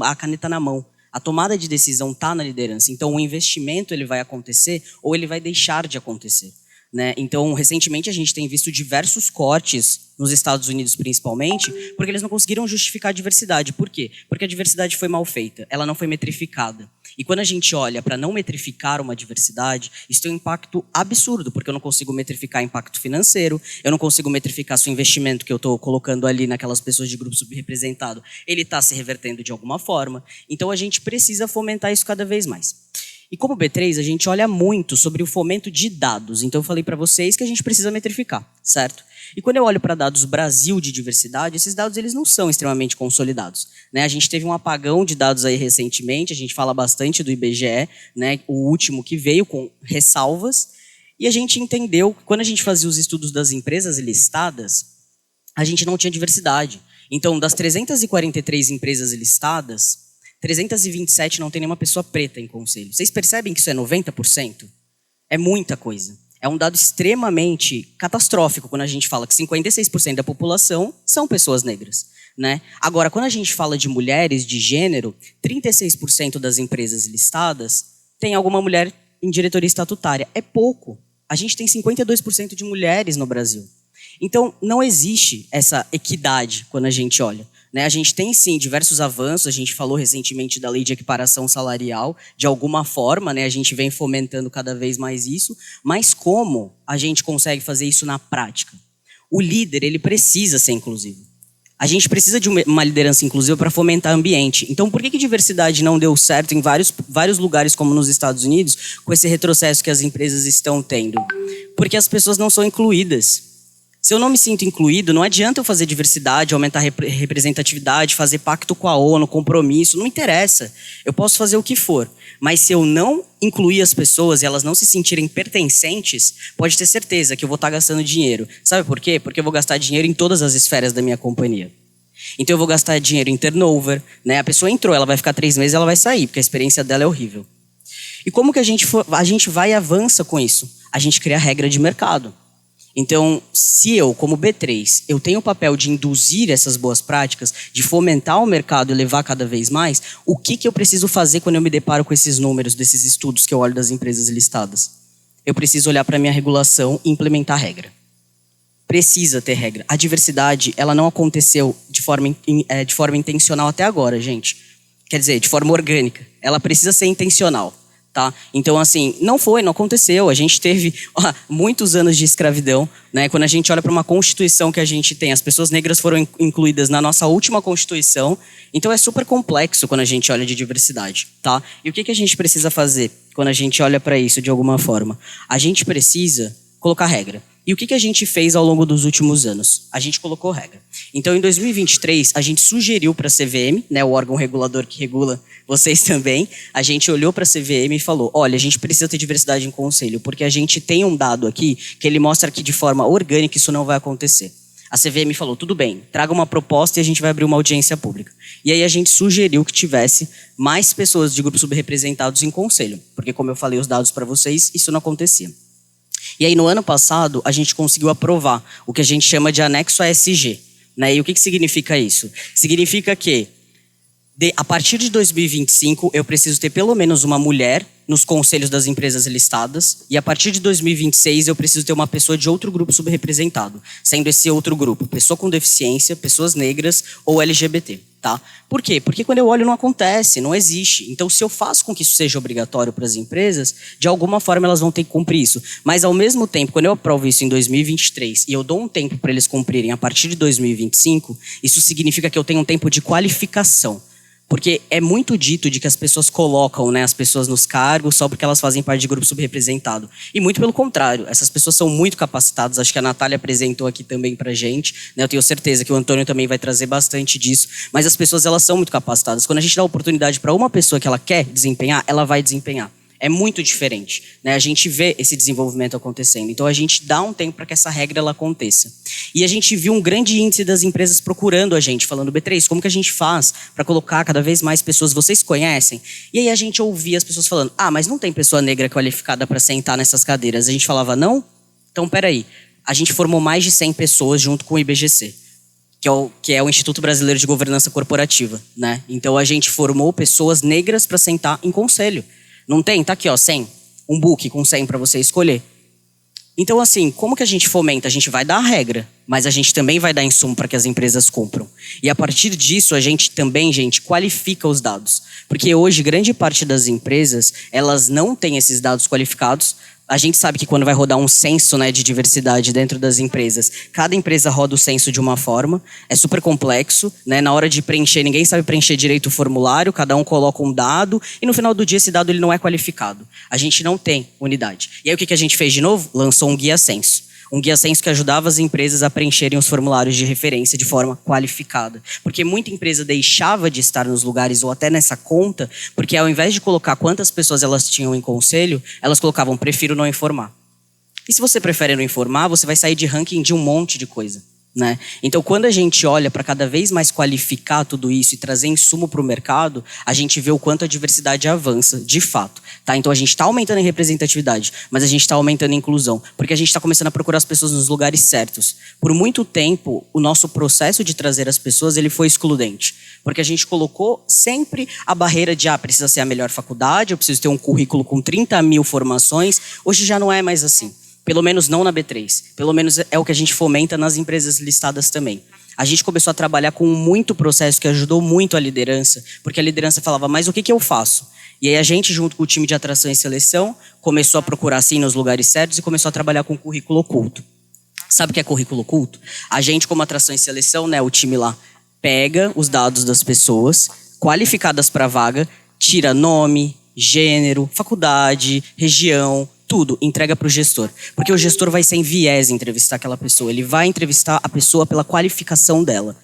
a caneta na mão. A tomada de decisão está na liderança. Então, o investimento ele vai acontecer ou ele vai deixar de acontecer. Né? Então, recentemente, a gente tem visto diversos cortes, nos Estados Unidos principalmente, porque eles não conseguiram justificar a diversidade. Por quê? Porque a diversidade foi mal feita, ela não foi metrificada. E quando a gente olha para não metrificar uma diversidade, isso tem um impacto absurdo, porque eu não consigo metrificar impacto financeiro, eu não consigo metrificar se o investimento que eu estou colocando ali naquelas pessoas de grupo subrepresentado, ele está se revertendo de alguma forma. Então, a gente precisa fomentar isso cada vez mais. E como B3, a gente olha muito sobre o fomento de dados. Então, eu falei para vocês que a gente precisa metrificar, certo? E quando eu olho para dados Brasil de diversidade, esses dados eles não são extremamente consolidados. Né? A gente teve um apagão de dados aí recentemente, a gente fala bastante do IBGE, né? O último que veio com ressalvas, e a gente entendeu que quando a gente fazia os estudos das empresas listadas, a gente não tinha diversidade. Então, das 343 empresas listadas, 327 não tem nenhuma pessoa preta em conselho. Vocês percebem que isso é 90%? É muita coisa. É um dado extremamente catastrófico quando a gente fala que 56% da população são pessoas negras. Né? Agora, quando a gente fala de mulheres, de gênero, 36% das empresas listadas tem alguma mulher em diretoria estatutária. É pouco. A gente tem 52% de mulheres no Brasil. Então, não existe essa equidade quando a gente olha. Né? A gente tem, sim, diversos avanços. A gente falou recentemente da lei de equiparação salarial. De alguma forma, né, a gente vem fomentando cada vez mais isso. Mas como a gente consegue fazer isso na prática? O líder, ele precisa ser inclusivo. A gente precisa de uma liderança inclusiva para fomentar ambiente. Então, por que diversidade não deu certo em vários lugares, como nos Estados Unidos, com esse retrocesso que as empresas estão tendo? Porque as pessoas não são incluídas. Se eu não me sinto incluído, não adianta eu fazer diversidade, aumentar a representatividade, fazer pacto com a ONU, compromisso, não interessa. Eu posso fazer o que for. Mas se eu não incluir as pessoas e elas não se sentirem pertencentes, pode ter certeza que eu vou estar gastando dinheiro. Sabe por quê? Porque eu vou gastar dinheiro em todas as esferas da minha companhia. Então eu vou gastar dinheiro em turnover, né? A pessoa entrou, ela vai ficar 3 meses e ela vai sair, porque a experiência dela é horrível. E como que a gente vai e avança com isso? A gente cria regra de mercado. Então, se eu, como B3, eu tenho o papel de induzir essas boas práticas, de fomentar o mercado e levar cada vez mais, o que eu preciso fazer quando eu me deparo com esses números, desses estudos que eu olho das empresas listadas? Eu preciso olhar para a minha regulação e implementar regra. Precisa ter regra. A diversidade, ela não aconteceu de forma intencional até agora, gente. Quer dizer, de forma orgânica. Ela precisa ser intencional. Tá? Então, assim, não aconteceu. A gente teve muitos anos de escravidão, né? Quando a gente olha para uma Constituição que a gente tem, as pessoas negras foram incluídas na nossa última Constituição. Então, é super complexo quando a gente olha de diversidade. Tá? E o que a gente precisa fazer quando a gente olha para isso de alguma forma? A gente precisa colocar regra. E o que a gente fez ao longo dos últimos anos? A gente colocou regra. Então, em 2023, a gente sugeriu para a CVM, né, o órgão regulador que regula vocês também, a gente olhou para a CVM e falou, olha, a gente precisa ter diversidade em conselho, porque a gente tem um dado aqui que ele mostra que de forma orgânica isso não vai acontecer. A CVM falou, tudo bem, traga uma proposta e a gente vai abrir uma audiência pública. E aí a gente sugeriu que tivesse mais pessoas de grupos subrepresentados em conselho, porque como eu falei os dados para vocês, isso não acontecia. E aí, no ano passado, a gente conseguiu aprovar o que a gente chama de anexo ASG. Né? E o que significa isso? Significa que, a partir de 2025, eu preciso ter pelo menos uma mulher nos conselhos das empresas listadas, e a partir de 2026, eu preciso ter uma pessoa de outro grupo subrepresentado, sendo esse outro grupo pessoa com deficiência, pessoas negras ou LGBT. Tá? Por quê? Porque quando eu olho não acontece, não existe. Então, se eu faço com que isso seja obrigatório para as empresas, de alguma forma elas vão ter que cumprir isso. Mas, ao mesmo tempo, quando eu aprovo isso em 2023 e eu dou um tempo para eles cumprirem a partir de 2025, isso significa que eu tenho um tempo de qualificação. Porque é muito dito de que as pessoas colocam, né, as pessoas nos cargos só porque elas fazem parte de grupo subrepresentado. E muito pelo contrário, essas pessoas são muito capacitadas, acho que a Natália apresentou aqui também pra gente, né, eu tenho certeza que o Antônio também vai trazer bastante disso, mas as pessoas elas são muito capacitadas. Quando a gente dá oportunidade para uma pessoa que ela quer desempenhar, ela vai desempenhar. É muito diferente, né? A gente vê esse desenvolvimento acontecendo. Então, a gente dá um tempo para que essa regra ela aconteça. E a gente viu um grande índice das empresas procurando a gente, falando, B3, como que a gente faz para colocar cada vez mais pessoas? Vocês conhecem? E aí a gente ouvia as pessoas falando, mas não tem pessoa negra qualificada para sentar nessas cadeiras. A gente falava, não? Então, peraí. A gente formou mais de 100 pessoas junto com o IBGC, que é o Instituto Brasileiro de Governança Corporativa, né? Então, a gente formou pessoas negras para sentar em conselho. Não tem? Tá aqui, ó, 100. Um book com 100 para você escolher. Então, assim, como que a gente fomenta? A gente vai dar a regra, mas a gente também vai dar insumo para que as empresas cumpram. E a partir disso, a gente também, qualifica os dados. Porque hoje, grande parte das empresas, elas não têm esses dados qualificados. A gente sabe que quando vai rodar um censo, né, de diversidade dentro das empresas, cada empresa roda o censo de uma forma, é super complexo, né? Na hora de preencher, ninguém sabe preencher direito o formulário, cada um coloca um dado e no final do dia esse dado ele não é qualificado. A gente não tem unidade. E aí o que a gente fez de novo? Lançou um guia censo. Um guia censo que ajudava as empresas a preencherem os formulários de referência de forma qualificada. Porque muita empresa deixava de estar nos lugares ou até nessa conta, porque ao invés de colocar quantas pessoas elas tinham em conselho, elas colocavam, prefiro não informar. E se você prefere não informar, você vai sair de ranking de um monte de coisa, né? Então, quando a gente olha para cada vez mais qualificar tudo isso e trazer insumo para o mercado, a gente vê o quanto a diversidade avança, de fato. Tá? Então, a gente está aumentando em representatividade, mas a gente está aumentando em inclusão, porque a gente está começando a procurar as pessoas nos lugares certos. Por muito tempo, o nosso processo de trazer as pessoas ele foi excludente, porque a gente colocou sempre a barreira de precisa ser a melhor faculdade, eu preciso ter um currículo com 30 mil formações. Hoje já não é mais assim. Pelo menos não na B3. Pelo menos é o que a gente fomenta nas empresas listadas também. A gente começou a trabalhar com muito processo que ajudou muito a liderança, porque a liderança falava, mas o que eu faço? E aí a gente, junto com o time de atração e seleção, começou a procurar sim nos lugares certos e começou a trabalhar com currículo oculto. Sabe o que é currículo oculto? A gente, como atração e seleção, né, o time lá, pega os dados das pessoas qualificadas para a vaga, tira nome, gênero, faculdade, região, tudo, entrega para o gestor. Porque o gestor vai sem viés entrevistar aquela pessoa. Ele vai entrevistar a pessoa pela qualificação dela.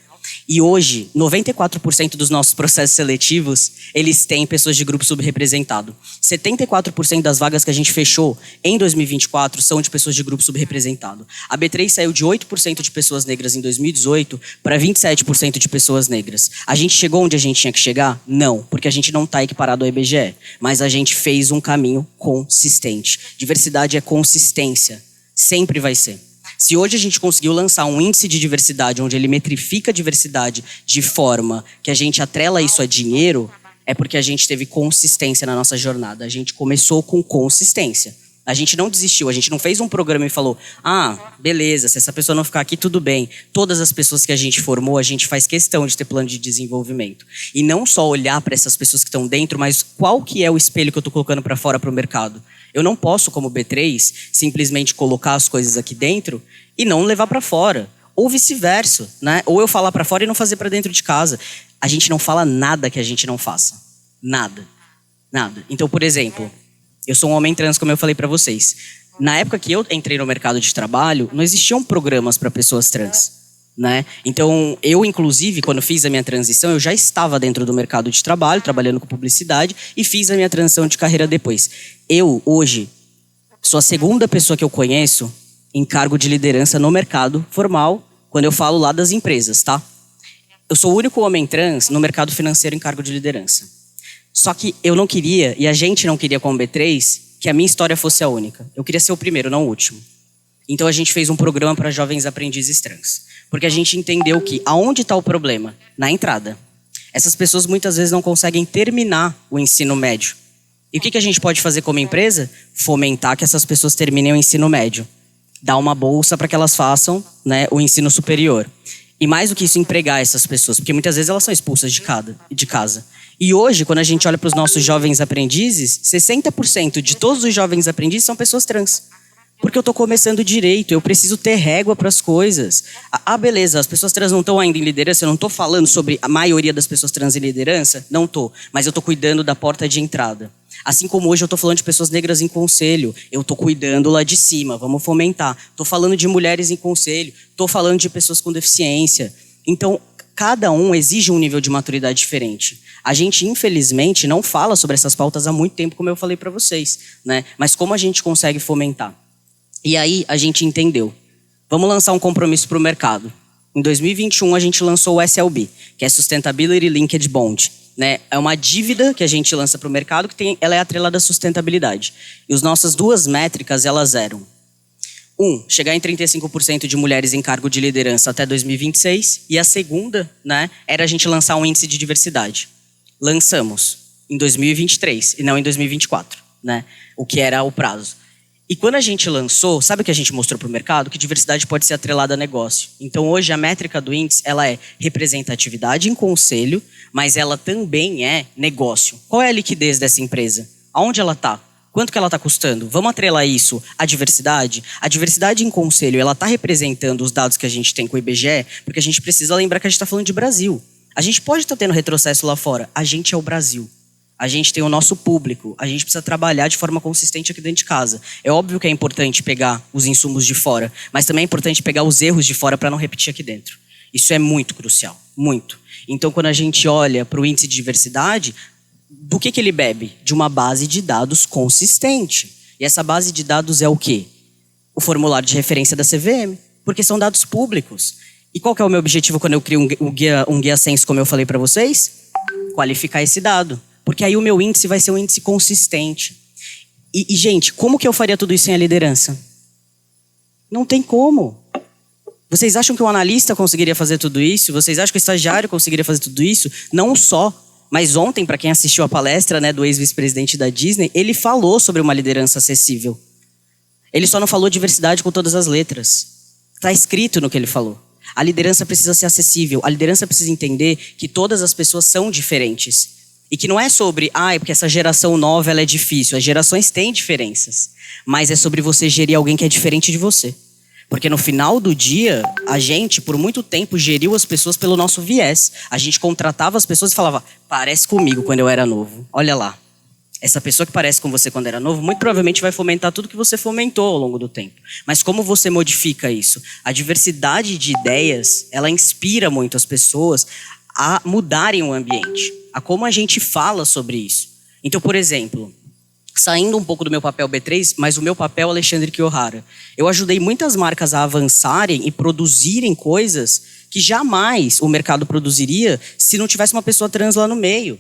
E hoje, 94% dos nossos processos seletivos, eles têm pessoas de grupo subrepresentado. 74% das vagas que a gente fechou em 2024 são de pessoas de grupo subrepresentado. A B3 saiu de 8% de pessoas negras em 2018 para 27% de pessoas negras. A gente chegou onde a gente tinha que chegar? Não, porque a gente não está equiparado ao IBGE. Mas a gente fez um caminho consistente. Diversidade é consistência. Sempre vai ser. Se hoje a gente conseguiu lançar um índice de diversidade onde ele metrifica a diversidade de forma que a gente atrela isso a dinheiro, é porque a gente teve consistência na nossa jornada. A gente começou com consistência. A gente não desistiu, a gente não fez um programa e falou, beleza, se essa pessoa não ficar aqui, tudo bem. Todas as pessoas que a gente formou, a gente faz questão de ter plano de desenvolvimento. E não só olhar para essas pessoas que estão dentro, mas qual que é o espelho que eu estou colocando para fora para o mercado. Eu não posso, como B3, simplesmente colocar as coisas aqui dentro e não levar para fora. Ou vice-versa, né? Ou eu falar para fora e não fazer para dentro de casa. A gente não fala nada que a gente não faça. Nada. Nada. Então, por exemplo, eu sou um homem trans, como eu falei para vocês. Na época que eu entrei no mercado de trabalho, não existiam programas para pessoas trans, né? Então, eu, inclusive, quando fiz a minha transição, eu já estava dentro do mercado de trabalho, trabalhando com publicidade, e fiz a minha transição de carreira depois. Eu, hoje, sou a segunda pessoa que eu conheço em cargo de liderança no mercado formal, quando eu falo lá das empresas, tá? Eu sou o único homem trans no mercado financeiro em cargo de liderança. Só que eu não queria, e a gente não queria como B3, que a minha história fosse a única. Eu queria ser o primeiro, não o último. Então a gente fez um programa para jovens aprendizes trans. Porque a gente entendeu que aonde está o problema? Na entrada. Essas pessoas muitas vezes não conseguem terminar o ensino médio. E o que a gente pode fazer como empresa? Fomentar que essas pessoas terminem o ensino médio. Dar uma bolsa para que elas façam, né, o ensino superior. E mais do que isso, empregar essas pessoas. Porque muitas vezes elas são expulsas de casa. E hoje, quando a gente olha para os nossos jovens aprendizes, 60% de todos os jovens aprendizes são pessoas trans. Porque eu estou começando direito, eu preciso ter régua para as coisas. Beleza, as pessoas trans não estão ainda em liderança, eu não estou falando sobre a maioria das pessoas trans em liderança, não estou. Mas eu estou cuidando da porta de entrada. Assim como hoje eu estou falando de pessoas negras em conselho, eu estou cuidando lá de cima, vamos fomentar. Estou falando de mulheres em conselho, estou falando de pessoas com deficiência. Então, cada um exige um nível de maturidade diferente. A gente, infelizmente, não fala sobre essas pautas há muito tempo, como eu falei para vocês, né? Mas como a gente consegue fomentar? E aí a gente entendeu. Vamos lançar um compromisso para o mercado. Em 2021 a gente lançou o SLB, que é Sustainability Linked Bond, né? É uma dívida que a gente lança para o mercado ela é atrelada à sustentabilidade. E as nossas duas métricas, elas eram: chegar em 35% de mulheres em cargo de liderança até 2026. E a segunda, né, era a gente lançar um índice de diversidade. Lançamos em 2023 e não em 2024, né? O que era o prazo. E quando a gente lançou, sabe o que a gente mostrou para o mercado? Que diversidade pode ser atrelada a negócio. Então hoje a métrica do índice, ela é representatividade em conselho, mas ela também é negócio. Qual é a liquidez dessa empresa? Aonde ela está? Quanto que ela está custando? Vamos atrelar isso à diversidade? A diversidade em conselho, ela está representando os dados que a gente tem com o IBGE, porque a gente precisa lembrar que a gente está falando de Brasil. A gente pode estar tendo retrocesso lá fora. A gente é o Brasil. A gente tem o nosso público. A gente precisa trabalhar de forma consistente aqui dentro de casa. É óbvio que é importante pegar os insumos de fora, mas também é importante pegar os erros de fora para não repetir aqui dentro. Isso é muito crucial. Muito. Então, quando a gente olha para o índice de diversidade, do que ele bebe? De uma base de dados consistente. E essa base de dados é o quê? O formulário de referência da CVM, porque são dados públicos. E qual que é o meu objetivo quando eu crio um guia Censo, como eu falei para vocês? Qualificar esse dado. Porque aí o meu índice vai ser um índice consistente. E, gente, como que eu faria tudo isso sem a liderança? Não tem como. Vocês acham que o analista conseguiria fazer tudo isso? Vocês acham que o estagiário conseguiria fazer tudo isso? Não só. Mas ontem, para quem assistiu a palestra, né, do ex-vice-presidente da Disney, ele falou sobre uma liderança acessível. Ele só não falou diversidade com todas as letras. Está escrito no que ele falou. A liderança precisa ser acessível. A liderança precisa entender que todas as pessoas são diferentes. E que não é sobre, porque essa geração nova ela é difícil. As gerações têm diferenças. Mas é sobre você gerir alguém que é diferente de você. Porque no final do dia, a gente, por muito tempo, geriu as pessoas pelo nosso viés. A gente contratava as pessoas e falava, parece comigo quando eu era novo. Olha lá. Essa pessoa que parece com você quando era novo, muito provavelmente vai fomentar tudo que você fomentou ao longo do tempo. Mas como você modifica isso? A diversidade de ideias, ela inspira muito as pessoas a mudarem o ambiente. A como a gente fala sobre isso. Então, por exemplo, saindo um pouco do meu papel B3, mas o meu papel Alexandre Kiyohara. Eu ajudei muitas marcas a avançarem e produzirem coisas que jamais o mercado produziria se não tivesse uma pessoa trans lá no meio.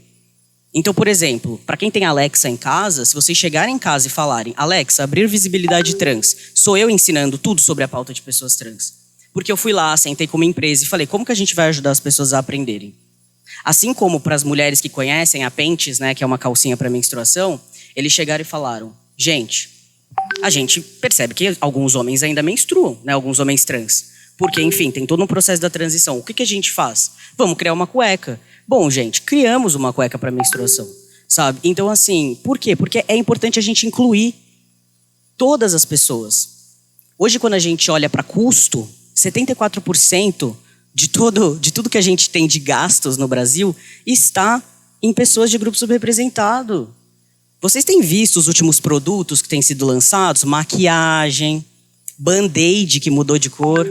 Então, por exemplo, para quem tem Alexa em casa, se vocês chegarem em casa e falarem, Alexa, abrir visibilidade trans, sou eu ensinando tudo sobre a pauta de pessoas trans. Porque eu fui lá, sentei com uma empresa e falei, como que a gente vai ajudar as pessoas a aprenderem? Assim como para as mulheres que conhecem a Pentes, né, que é uma calcinha para menstruação, eles chegaram e falaram, gente, a gente percebe que alguns homens ainda menstruam, né, alguns homens trans. Porque, enfim, tem todo um processo da transição. O que a gente faz? Vamos criar uma cueca. Bom, gente, criamos uma cueca para menstruação, sabe? Então, assim, por quê? Porque é importante a gente incluir todas as pessoas. Hoje, quando a gente olha para custo, 74% de tudo que a gente tem de gastos no Brasil está em pessoas de grupo subrepresentado. Vocês têm visto os últimos produtos que têm sido lançados? Maquiagem, Band-Aid que mudou de cor.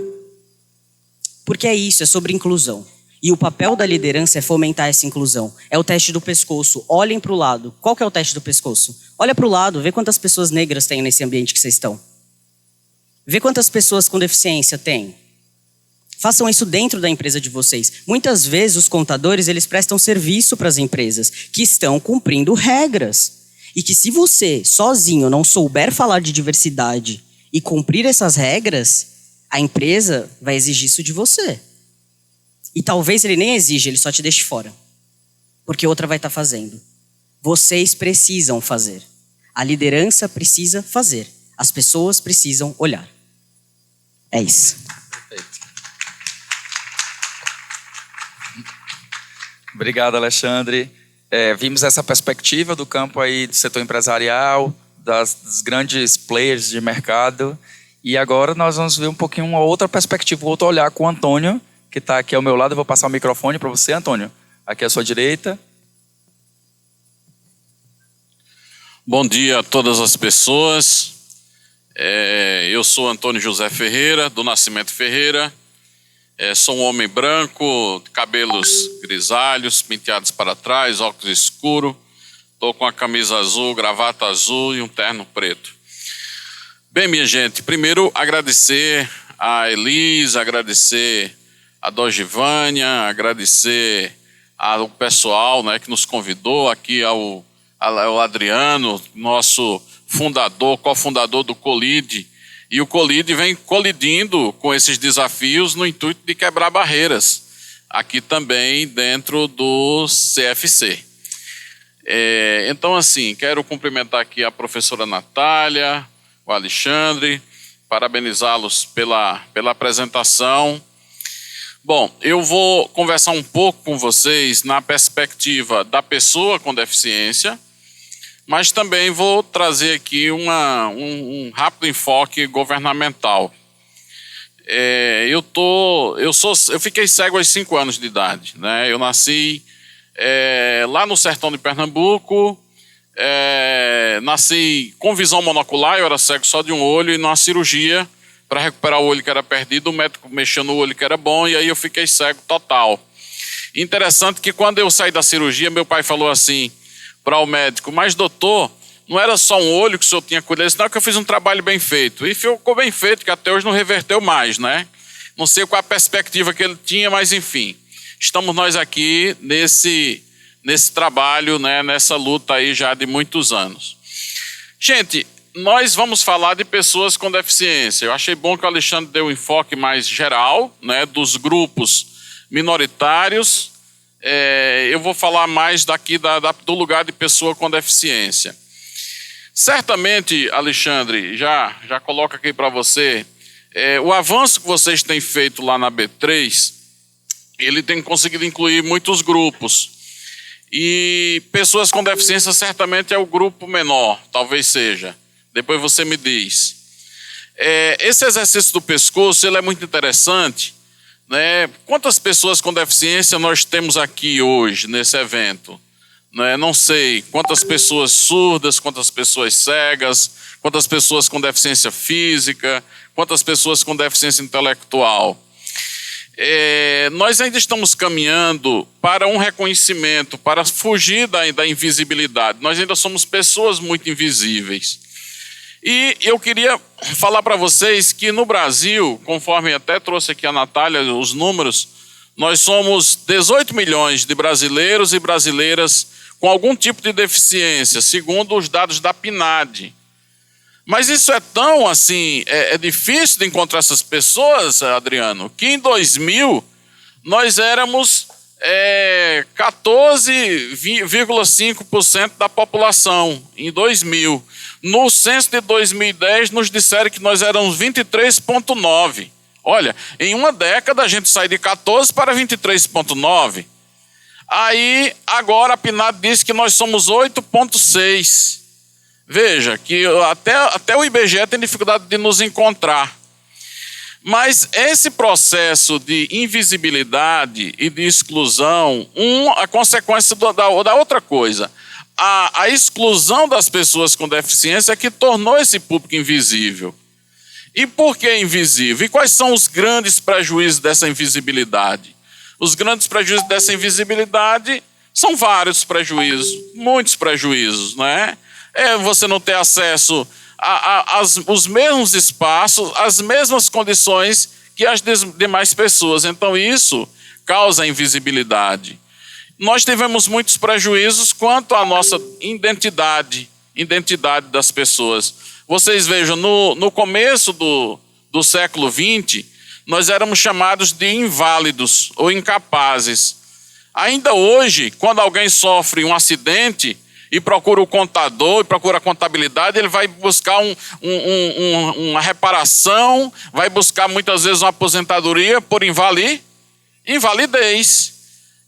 Porque é isso, é sobre inclusão. E o papel da liderança é fomentar essa inclusão. É o teste do pescoço. Olhem para o lado. Qual que é o teste do pescoço? Olha para o lado, vê quantas pessoas negras tem nesse ambiente que vocês estão. Vê quantas pessoas com deficiência tem. Façam isso dentro da empresa de vocês. Muitas vezes os contadores, eles prestam serviço para as empresas que estão cumprindo regras. E que se você, sozinho, não souber falar de diversidade e cumprir essas regras, a empresa vai exigir isso de você. E talvez ele nem exija, ele só te deixe fora. Porque outra vai estar fazendo. Vocês precisam fazer. A liderança precisa fazer. As pessoas precisam olhar. É isso. Perfeito. Obrigado, Alexandre. Vimos essa perspectiva do campo aí do setor empresarial, dos grandes players de mercado. E agora nós vamos ver um pouquinho uma outra perspectiva, outro olhar com o Antônio, que está aqui ao meu lado. Eu vou passar o microfone para você, Antônio. Aqui à sua direita. Bom dia a todas as pessoas. Eu sou Antônio José Ferreira, do Nascimento Ferreira. Sou um homem branco, cabelos grisalhos, penteados para trás, óculos escuros. Estou com a camisa azul, gravata azul e um terno preto. Bem, minha gente, primeiro agradecer a Elisa, agradecer a Dogivânia, agradecer ao pessoal, né, que nos convidou, aqui ao Adriano, nosso fundador, cofundador do Colide. E o Colide vem colidindo com esses desafios no intuito de quebrar barreiras, aqui também dentro do CFC. Então, assim, quero cumprimentar aqui a professora Natália, o Alexandre, parabenizá-los pela apresentação. Bom, eu vou conversar um pouco com vocês na perspectiva da pessoa com deficiência, mas também vou trazer aqui um rápido enfoque governamental. Eu fiquei cego aos 5 anos de idade, né? Eu nasci lá no sertão de Pernambuco, nasci com visão monocular, eu era cego só de um olho, e numa cirurgia para recuperar o olho que era perdido, o médico mexeu no olho que era bom, e aí eu fiquei cego total. Interessante que quando eu saí da cirurgia, meu pai falou assim para o médico: mas doutor, não era só um olho que o senhor tinha cuidado, senão que eu fiz um trabalho bem feito. E ficou bem feito, que até hoje não reverteu mais, né? Não sei qual a perspectiva que ele tinha, mas enfim, estamos nós aqui nesse trabalho, né, nessa luta aí já de muitos anos. Gente, nós vamos falar de pessoas com deficiência. Eu achei bom que o Alexandre deu um enfoque mais geral, né, dos grupos minoritários. Eu vou falar mais daqui do lugar de pessoa com deficiência. Certamente, Alexandre, já coloco aqui para você, o avanço que vocês têm feito lá na B3, ele tem conseguido incluir muitos grupos. E pessoas com deficiência certamente é o grupo menor, talvez seja. Depois você me diz. Esse exercício do pescoço, ele é muito interessante, né? Quantas pessoas com deficiência nós temos aqui hoje, nesse evento? Né? Não sei. Quantas pessoas surdas, quantas pessoas cegas, quantas pessoas com deficiência física, quantas pessoas com deficiência intelectual. Nós ainda estamos caminhando para um reconhecimento, para fugir da invisibilidade. Nós ainda somos pessoas muito invisíveis. E eu queria falar para vocês que no Brasil, conforme até trouxe aqui a Natália os números, nós somos 18 milhões de brasileiros e brasileiras com algum tipo de deficiência, segundo os dados da PNAD. Mas isso é tão assim, é difícil de encontrar essas pessoas, Adriano, que em 2000 nós éramos 14,5% da população, em 2000. No censo de 2010 nos disseram que nós éramos 23,9%. Olha, em uma década a gente sai de 14 para 23,9%. Aí, agora a PNAD diz que nós somos 8,6%. Veja, que até o IBGE tem dificuldade de nos encontrar. Mas esse processo de invisibilidade e de exclusão, a consequência da outra coisa, a exclusão das pessoas com deficiência é que tornou esse público invisível. E por que invisível? E quais são os grandes prejuízos dessa invisibilidade? Os grandes prejuízos dessa invisibilidade são vários prejuízos, muitos prejuízos, não é? Você não ter acesso aos mesmos espaços, às mesmas condições que as demais pessoas. Então isso causa invisibilidade. Nós tivemos muitos prejuízos quanto à nossa identidade das pessoas. Vocês vejam, no começo do século XX, nós éramos chamados de inválidos ou incapazes. Ainda hoje, quando alguém sofre um acidente e procura o contador, e procura a contabilidade, ele vai buscar uma reparação, vai buscar muitas vezes uma aposentadoria por invalidez.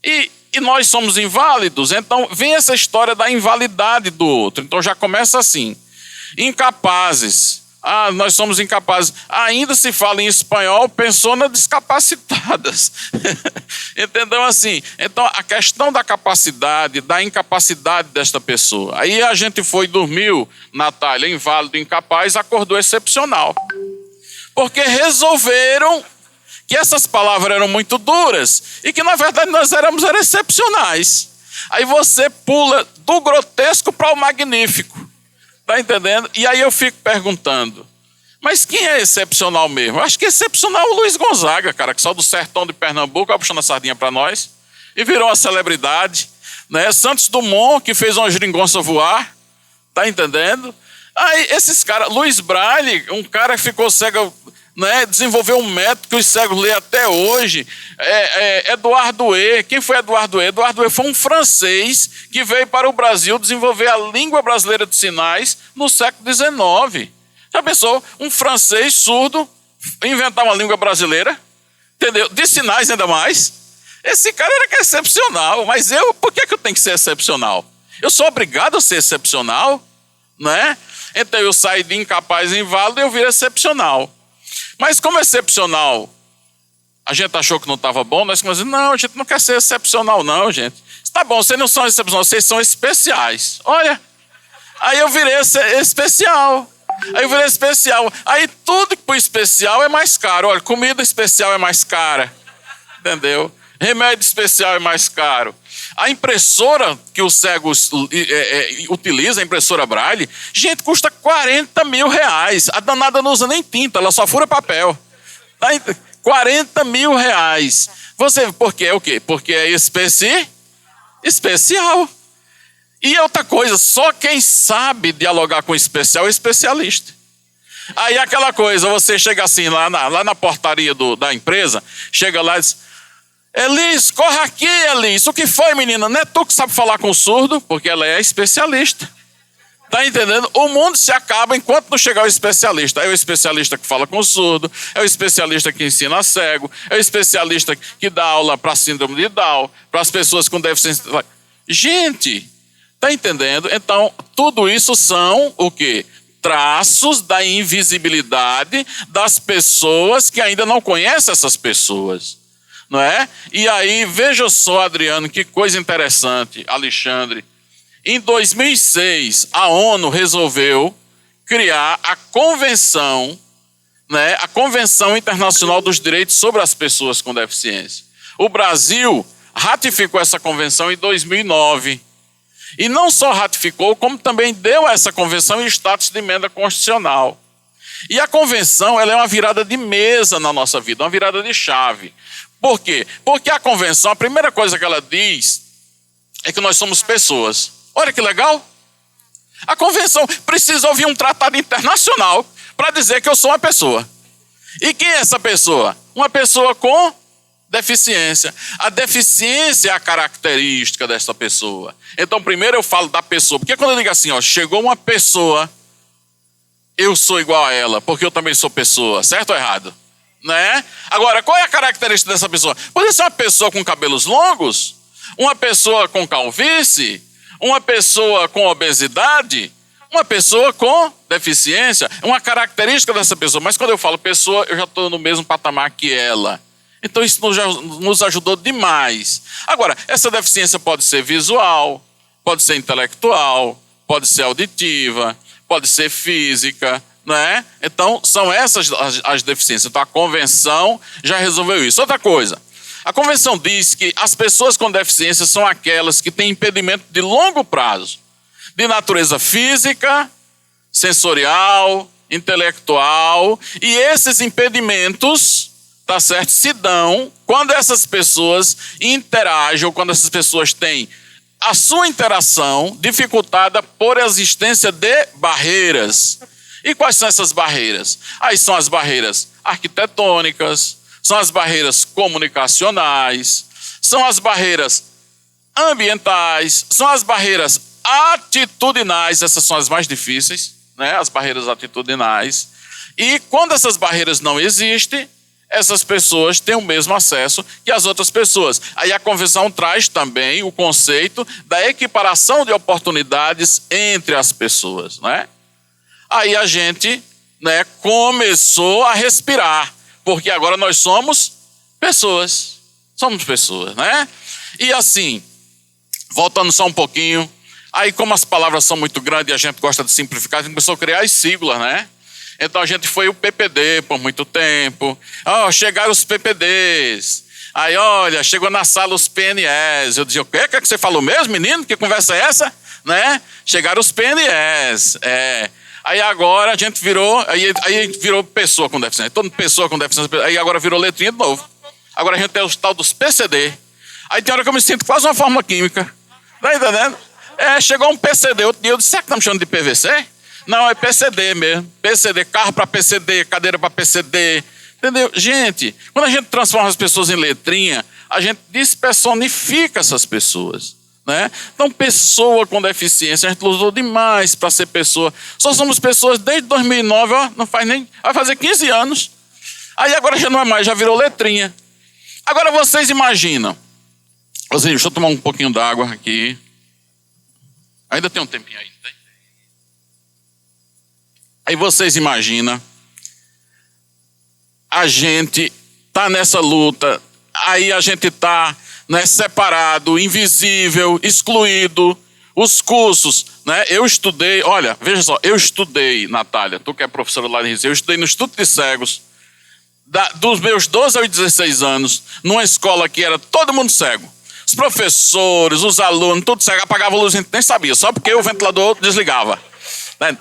E nós somos inválidos, então vem essa história da invalidade do outro. Então já começa assim. Incapazes. Nós somos incapazes. Ainda se fala em espanhol, pessoas discapacitadas. Entendeu assim? Então, a questão da capacidade, da incapacidade desta pessoa. Aí a gente foi, dormiu, Natália, inválido, incapaz, acordou excepcional. Porque resolveram que essas palavras eram muito duras e que, na verdade, nós éramos excepcionais. Aí você pula do grotesco para o magnífico. Está entendendo? E aí eu fico perguntando, mas quem é excepcional mesmo? Eu acho que excepcional é o Luiz Gonzaga, cara, que saiu do sertão de Pernambuco, vai puxando a sardinha para nós, e virou uma celebridade. Né? Santos Dumont, que fez uma geringonça voar. Está entendendo? Aí esses caras, Luiz Braille, um cara que ficou cego, né, desenvolveu um método que os cegos lêem até hoje. Eduardo E. Quem foi Eduardo E? Eduardo E foi um francês que veio para o Brasil desenvolver a língua brasileira de sinais no século XIX. Já pensou? Um francês surdo inventar uma língua brasileira, entendeu? De sinais ainda mais. Esse cara era excepcional, mas por que eu tenho que ser excepcional? Eu sou obrigado a ser excepcional, né? Então eu saí de incapaz e inválido e eu virei excepcional. Mas como excepcional, a gente achou que não estava bom, nós começamos a dizer, não, a gente não quer ser excepcional não, gente. Está bom, vocês não são excepcionais, vocês são especiais. Olha, aí eu virei especial. Aí tudo que for especial é mais caro. Olha, comida especial é mais cara, entendeu? Remédio especial é mais caro. A impressora que os cegos utilizam, a impressora Braille, gente, custa R$40 mil. A danada não usa nem tinta, ela só fura papel. Tá? R$40 mil. Por quê? O quê? Porque é especial. E outra coisa, só quem sabe dialogar com o especial é especialista. Aí aquela coisa, você chega assim, lá na portaria da empresa, chega lá e diz, Elis, corre aqui, Elis. O que foi, menina? Não é tu que sabe falar com o surdo? Porque ela é especialista. Tá entendendo? O mundo se acaba enquanto não chegar o especialista. É o especialista que fala com o surdo, é o especialista que ensina cego, é o especialista que dá aula para síndrome de Down, para as pessoas com deficiência. Gente, tá entendendo? Então, tudo isso são o quê? Traços da invisibilidade das pessoas que ainda não conhecem essas pessoas. Não é? E aí, veja só, Adriano, que coisa interessante, Alexandre. Em 2006, a ONU resolveu criar a Convenção, né, a Convenção Internacional dos Direitos sobre as Pessoas com Deficiência. O Brasil ratificou essa convenção em 2009. E não só ratificou, como também deu a essa convenção em status de emenda constitucional. E a convenção, ela é uma virada de mesa na nossa vida, uma virada de chave. Por quê? Porque a convenção, a primeira coisa que ela diz é que nós somos pessoas. Olha que legal. A convenção precisa ouvir um tratado internacional para dizer que eu sou uma pessoa. E quem é essa pessoa? Uma pessoa com deficiência. A deficiência é a característica dessa pessoa. Então, primeiro eu falo da pessoa. Porque quando eu digo assim, ó, chegou uma pessoa, eu sou igual a ela, porque eu também sou pessoa. Certo ou errado? Né? Agora, qual é a característica dessa pessoa? Pode ser uma pessoa com cabelos longos, uma pessoa com calvície, uma pessoa com obesidade, uma pessoa com deficiência. É uma característica dessa pessoa. Mas quando eu falo pessoa, eu já estou no mesmo patamar que ela. Então isso nos ajudou demais. Agora, essa deficiência pode ser visual, pode ser intelectual, pode ser auditiva, pode ser física, não é? Então, são essas as deficiências. Então, a convenção já resolveu isso. Outra coisa, a convenção diz que as pessoas com deficiência são aquelas que têm impedimento de longo prazo, de natureza física, sensorial, intelectual, e esses impedimentos, tá certo, se dão quando essas pessoas interagem, ou quando essas pessoas têm a sua interação dificultada por existência de barreiras. E quais são essas barreiras? Aí são as barreiras arquitetônicas, são as barreiras comunicacionais, são as barreiras ambientais, são as barreiras atitudinais, essas são as mais difíceis, né? As barreiras atitudinais. E quando essas barreiras não existem, essas pessoas têm o mesmo acesso que as outras pessoas. Aí a convenção traz também o conceito da equiparação de oportunidades entre as pessoas, né? Aí a gente, né, começou a respirar, porque agora nós somos pessoas. Somos pessoas, né? E assim, voltando só um pouquinho, aí como as palavras são muito grandes e a gente gosta de simplificar, a gente começou a criar as siglas, né? Então a gente foi o PPD por muito tempo. Chegaram os PPDs. Aí, olha, chegou na sala os PNEs. Eu dizia, o que é que você falou mesmo, menino? Que conversa é essa? Né? Chegaram os PNEs. Aí agora a gente virou, aí virou pessoa com deficiência. Todo mundo pessoa com deficiência. Aí agora virou letrinha de novo. Agora a gente tem o tal dos PCD. Aí tem hora que eu me sinto quase uma fórmula química. Tá entendendo? Chegou um PCD. Outro dia eu disse, será que estamos chamando de PVC? Não, é PCD mesmo. PCD, carro para PCD, cadeira para PCD. Entendeu? Gente, quando a gente transforma as pessoas em letrinha, a gente despersonifica essas pessoas. Né? Então, pessoa com deficiência, a gente lutou demais para ser pessoa. Só somos pessoas desde 2009, não faz nem... Vai fazer 15 anos. Aí agora já não é mais, já virou letrinha. Agora vocês imaginam. Deixa eu tomar um pouquinho d'água aqui. Ainda tem um tempinho aí, tem? Aí vocês imaginam. A gente tá nessa luta. Aí a gente tá... Né, separado, invisível, excluído, os cursos, né? Eu estudei, olha, veja só, eu estudei, Natália, tu que é professora lá de Recife, eu estudei no Instituto de Cegos, dos meus 12 aos 16 anos, numa escola que era todo mundo cego, os professores, os alunos, tudo cego, apagava a luz, a gente nem sabia, só porque o ventilador desligava, né?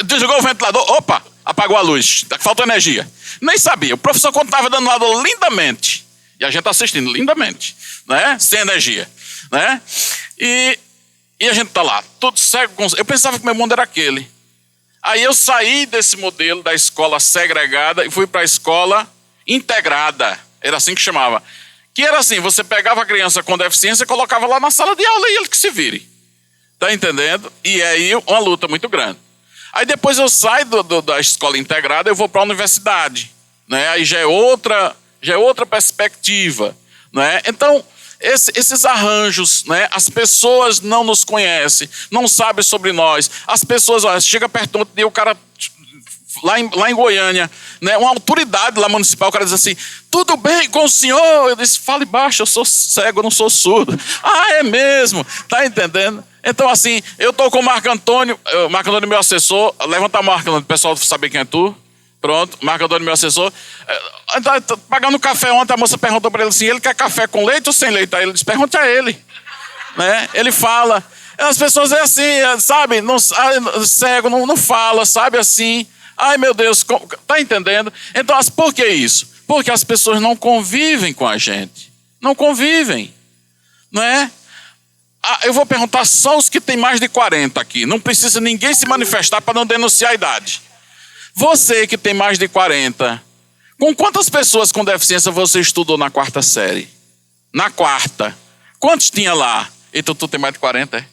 Desligou o ventilador, opa, apagou a luz, faltou energia, nem sabia, o professor contava dando aula lindamente, e a gente assistindo lindamente, né? Sem energia, né? E a gente tá lá, tudo cego. Eu pensava que meu mundo era aquele. Aí eu saí desse modelo da escola segregada e fui para a escola integrada. Era assim que chamava. Que era assim, você pegava a criança com deficiência e colocava lá na sala de aula e ele que se vire. Tá entendendo? E aí uma luta muito grande. Aí depois eu saio da escola integrada, eu vou para a universidade, né? Aí já é outra perspectiva, né? Então, esses arranjos, né? As pessoas não nos conhecem, não sabem sobre nós. As pessoas, olha, chega perto de o cara lá em Goiânia, né? Uma autoridade lá municipal, o cara diz assim, tudo bem com o senhor? Eu disse, fale baixo, eu sou cego, eu não sou surdo. Ah, é mesmo? Tá entendendo? Então, assim, eu estou com o Marco Antônio, meu assessor, levanta a marca, o pessoal saber quem é tu. Pronto, Marco Antônio, meu assessor. Pagando café ontem, a moça perguntou para ele assim, ele quer café com leite ou sem leite? Aí ele disse, pergunte a ele. Né? Ele fala. As pessoas é assim, sabe? Não, cego, não fala, sabe assim. Ai, meu Deus, tá entendendo? Então, por que isso? Porque as pessoas não convivem com a gente. Não convivem. Não é? Eu vou perguntar só os que têm mais de 40 aqui. Não precisa ninguém se manifestar para não denunciar a idade. Você que tem mais de 40, com quantas pessoas com deficiência você estudou na 4ª série? Na 4ª. Quantos tinha lá? Então tu tem mais de 40, é?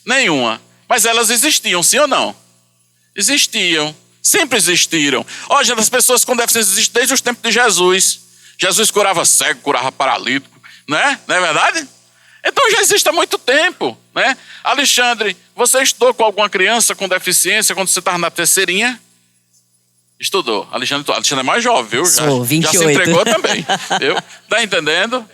Nenhuma. Mas elas existiam, sim ou não? Existiam. Sempre existiram. Olha, as pessoas com deficiência existem desde os tempos de Jesus. Jesus curava cego, curava paralítico, né? Não é verdade? Então já existe há muito tempo, né? Alexandre, você estudou com alguma criança com deficiência quando você estava na terceirinha? Estudou. Alexandre é mais jovem, viu? Sou, 28. Já se entregou também, viu? Tá entendendo?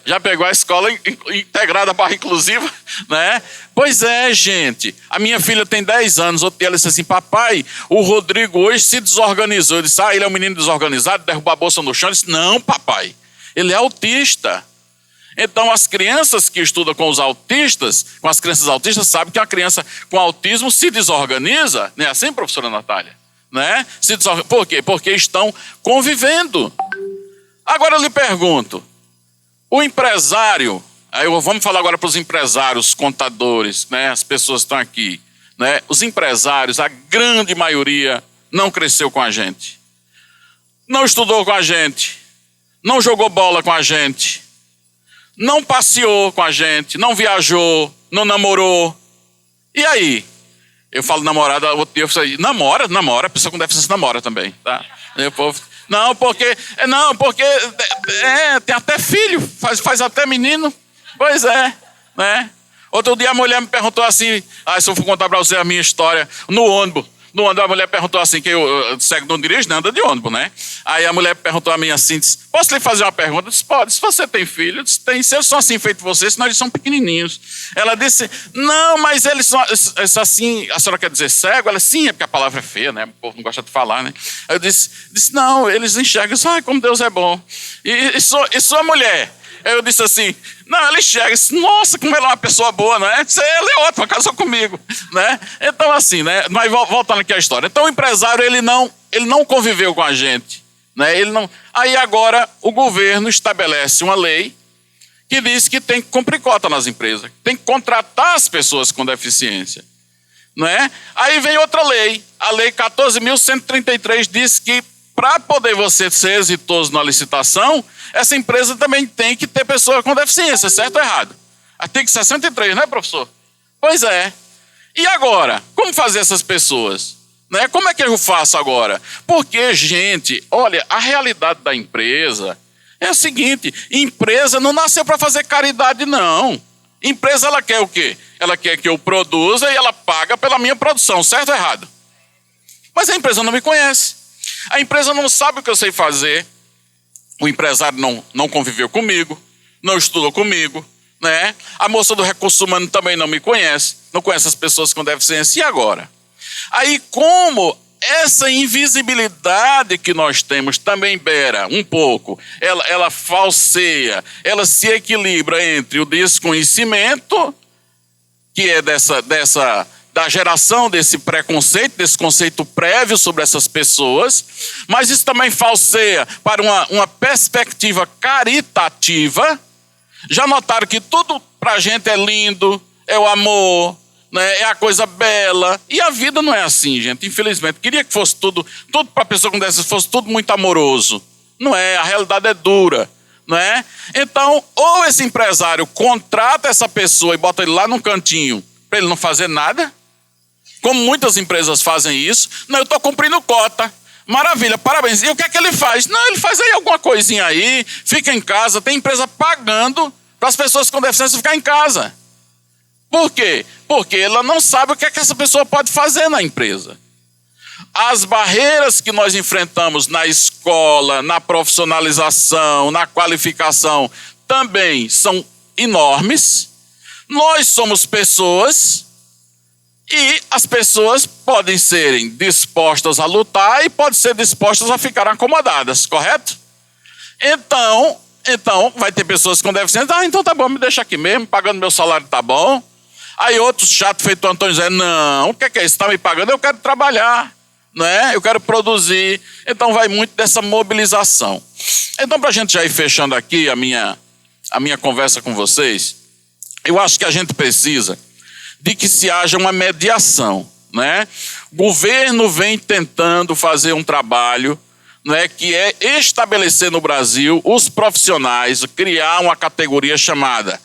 Já pegou a escola integrada barra inclusiva, né? Pois é, gente. A minha filha tem 10 anos. Outro dia ela disse assim, papai, o Rodrigo hoje se desorganizou. Eu disse, ele é um menino desorganizado, derrubou a bolsa no chão. Eu disse, não, papai, ele é autista. Então, as crianças que estudam com os autistas, com as crianças autistas, sabem que a criança com autismo se desorganiza. Não é assim, professora Natália? Né? Por quê? Porque estão convivendo. Agora eu lhe pergunto, o empresário, vamos falar agora para os empresários, contadores, né? As pessoas que estão aqui. Né? Os empresários, a grande maioria, não cresceu com a gente. Não estudou com a gente. Não jogou bola com a gente. Não passeou com a gente, não viajou, não namorou. E aí? Eu falo namorada, outro dia eu falei, namora, a pessoa com deficiência namora também, tá? Não, porque tem até filho, faz até menino. Pois é, né? Outro dia a mulher me perguntou assim, se eu for contar para você a minha história, no ônibus, no ônibus, a mulher perguntou assim, que eu cego não dirige, nem anda de ônibus, né? Aí a mulher perguntou a mim assim, disse, posso lhe fazer uma pergunta? Eu disse, pode. Se você tem filho, eu disse, tem. Se eles são assim feitos vocês, senão eles são pequenininhos. Ela disse, não, mas eles são assim, a senhora quer dizer cego? Ela, sim, é porque a palavra é feia, né? O povo não gosta de falar, né? Aí eu disse, não, eles enxergam. Eu disse, ai, como Deus é bom. E sua mulher? Aí eu disse assim, não, ela enxerga. Disse, nossa, como ela é uma pessoa boa, não é? Disse, ela é ótima, casou comigo, né? Então assim, né? Mas voltando aqui à história. Então o empresário, ele não conviveu com a gente, né? Ele não. Aí agora o governo estabelece uma lei que diz que tem que cumprir cota nas empresas, tem que contratar as pessoas com deficiência, não é? Aí vem outra lei, a lei 14.133 diz que para poder você ser exitoso na licitação, essa empresa também tem que ter pessoa com deficiência, certo ou errado? Artigo 63, não é, professor? Pois é. E agora? Como fazer essas pessoas? Né? Como é que eu faço agora? Porque, gente, olha, a realidade da empresa é o seguinte, empresa não nasceu para fazer caridade, não. Empresa, ela quer o quê? Ela quer que eu produza e ela paga pela minha produção, certo ou errado? Mas a empresa não me conhece. A empresa não sabe o que eu sei fazer. O empresário não conviveu comigo, não estudou comigo, né? A moça do recurso humano também não me conhece, não conhece as pessoas com deficiência. E agora? Aí, como essa invisibilidade que nós temos também beira um pouco, ela falseia, ela se equilibra entre o desconhecimento, que é da geração desse preconceito, desse conceito prévio sobre essas pessoas, mas isso também falseia para uma perspectiva caritativa. Já notaram que tudo para a gente é lindo, é o amor, né, é a coisa bela, e a vida não é assim, gente, infelizmente. Queria que fosse tudo para a pessoa com deficiência fosse tudo muito amoroso. Não é, a realidade é dura, não é? Então, ou esse empresário contrata essa pessoa e bota ele lá num cantinho para ele não fazer nada, como muitas empresas fazem isso. Não, eu estou cumprindo cota. Maravilha, parabéns. E o que é que ele faz? Não, ele faz aí alguma coisinha aí, fica em casa. Tem empresa pagando para as pessoas com deficiência ficar em casa. Por quê? Porque ela não sabe o que é que essa pessoa pode fazer na empresa. As barreiras que nós enfrentamos na escola, na profissionalização, na qualificação, também são enormes. Nós somos pessoas. E as pessoas podem serem dispostas a lutar e podem ser dispostas a ficar acomodadas, correto? Então vai ter pessoas com deficiência, então tá bom, me deixa aqui mesmo, pagando meu salário tá bom. Aí outros chato feito o Antônio Zé, não, o que é isso? Está me pagando? Eu quero trabalhar, não é? Eu quero produzir. Então vai muito dessa mobilização. Então, para a gente já ir fechando aqui a minha conversa com vocês, eu acho que a gente precisa de que se haja uma mediação, né? O governo vem tentando fazer um trabalho, né, que é estabelecer no Brasil os profissionais, criar uma categoria chamada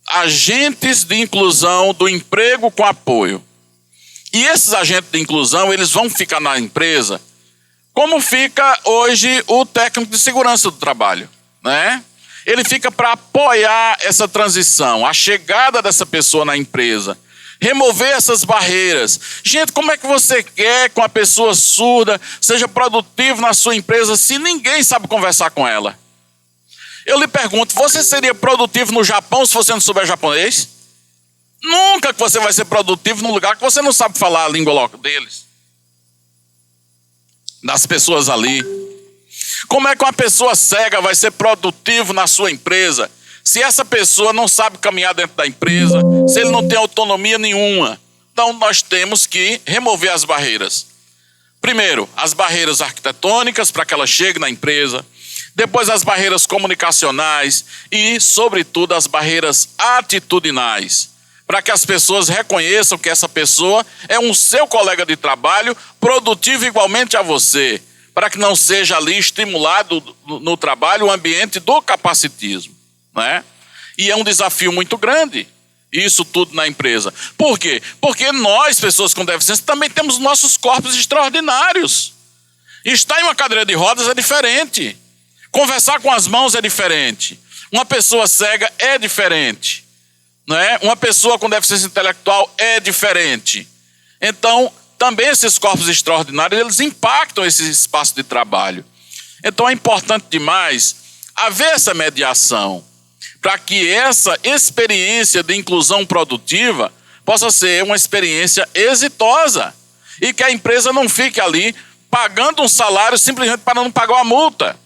agentes de inclusão do emprego com apoio. E esses agentes de inclusão, eles vão ficar na empresa como fica hoje o técnico de segurança do trabalho, né? Ele fica para apoiar essa transição, a chegada dessa pessoa na empresa, remover essas barreiras. Gente, como é que você quer que uma pessoa surda seja produtiva na sua empresa se ninguém sabe conversar com ela? Eu lhe pergunto, você seria produtivo no Japão se você não souber japonês? Nunca que você vai ser produtivo num lugar que você não sabe falar a língua deles, das pessoas ali. Como é que uma pessoa cega vai ser produtivo na sua empresa se essa pessoa não sabe caminhar dentro da empresa, se ele não tem autonomia nenhuma? Então nós temos que remover as barreiras. Primeiro, as barreiras arquitetônicas para que ela chegue na empresa. Depois as barreiras comunicacionais e, sobretudo, as barreiras atitudinais, para que as pessoas reconheçam que essa pessoa é um seu colega de trabalho, produtivo igualmente a você, para que não seja ali estimulado no trabalho o ambiente do capacitismo, né? E é um desafio muito grande, isso tudo na empresa. Por quê? Porque nós, pessoas com deficiência, também temos nossos corpos extraordinários. Estar em uma cadeira de rodas é diferente. Conversar com as mãos é diferente. Uma pessoa cega é diferente, não é? Uma pessoa com deficiência intelectual é diferente. Então, também esses corpos extraordinários, eles impactam esse espaço de trabalho. Então, é importante demais haver essa mediação para que essa experiência de inclusão produtiva possa ser uma experiência exitosa e que a empresa não fique ali pagando um salário simplesmente para não pagar uma multa,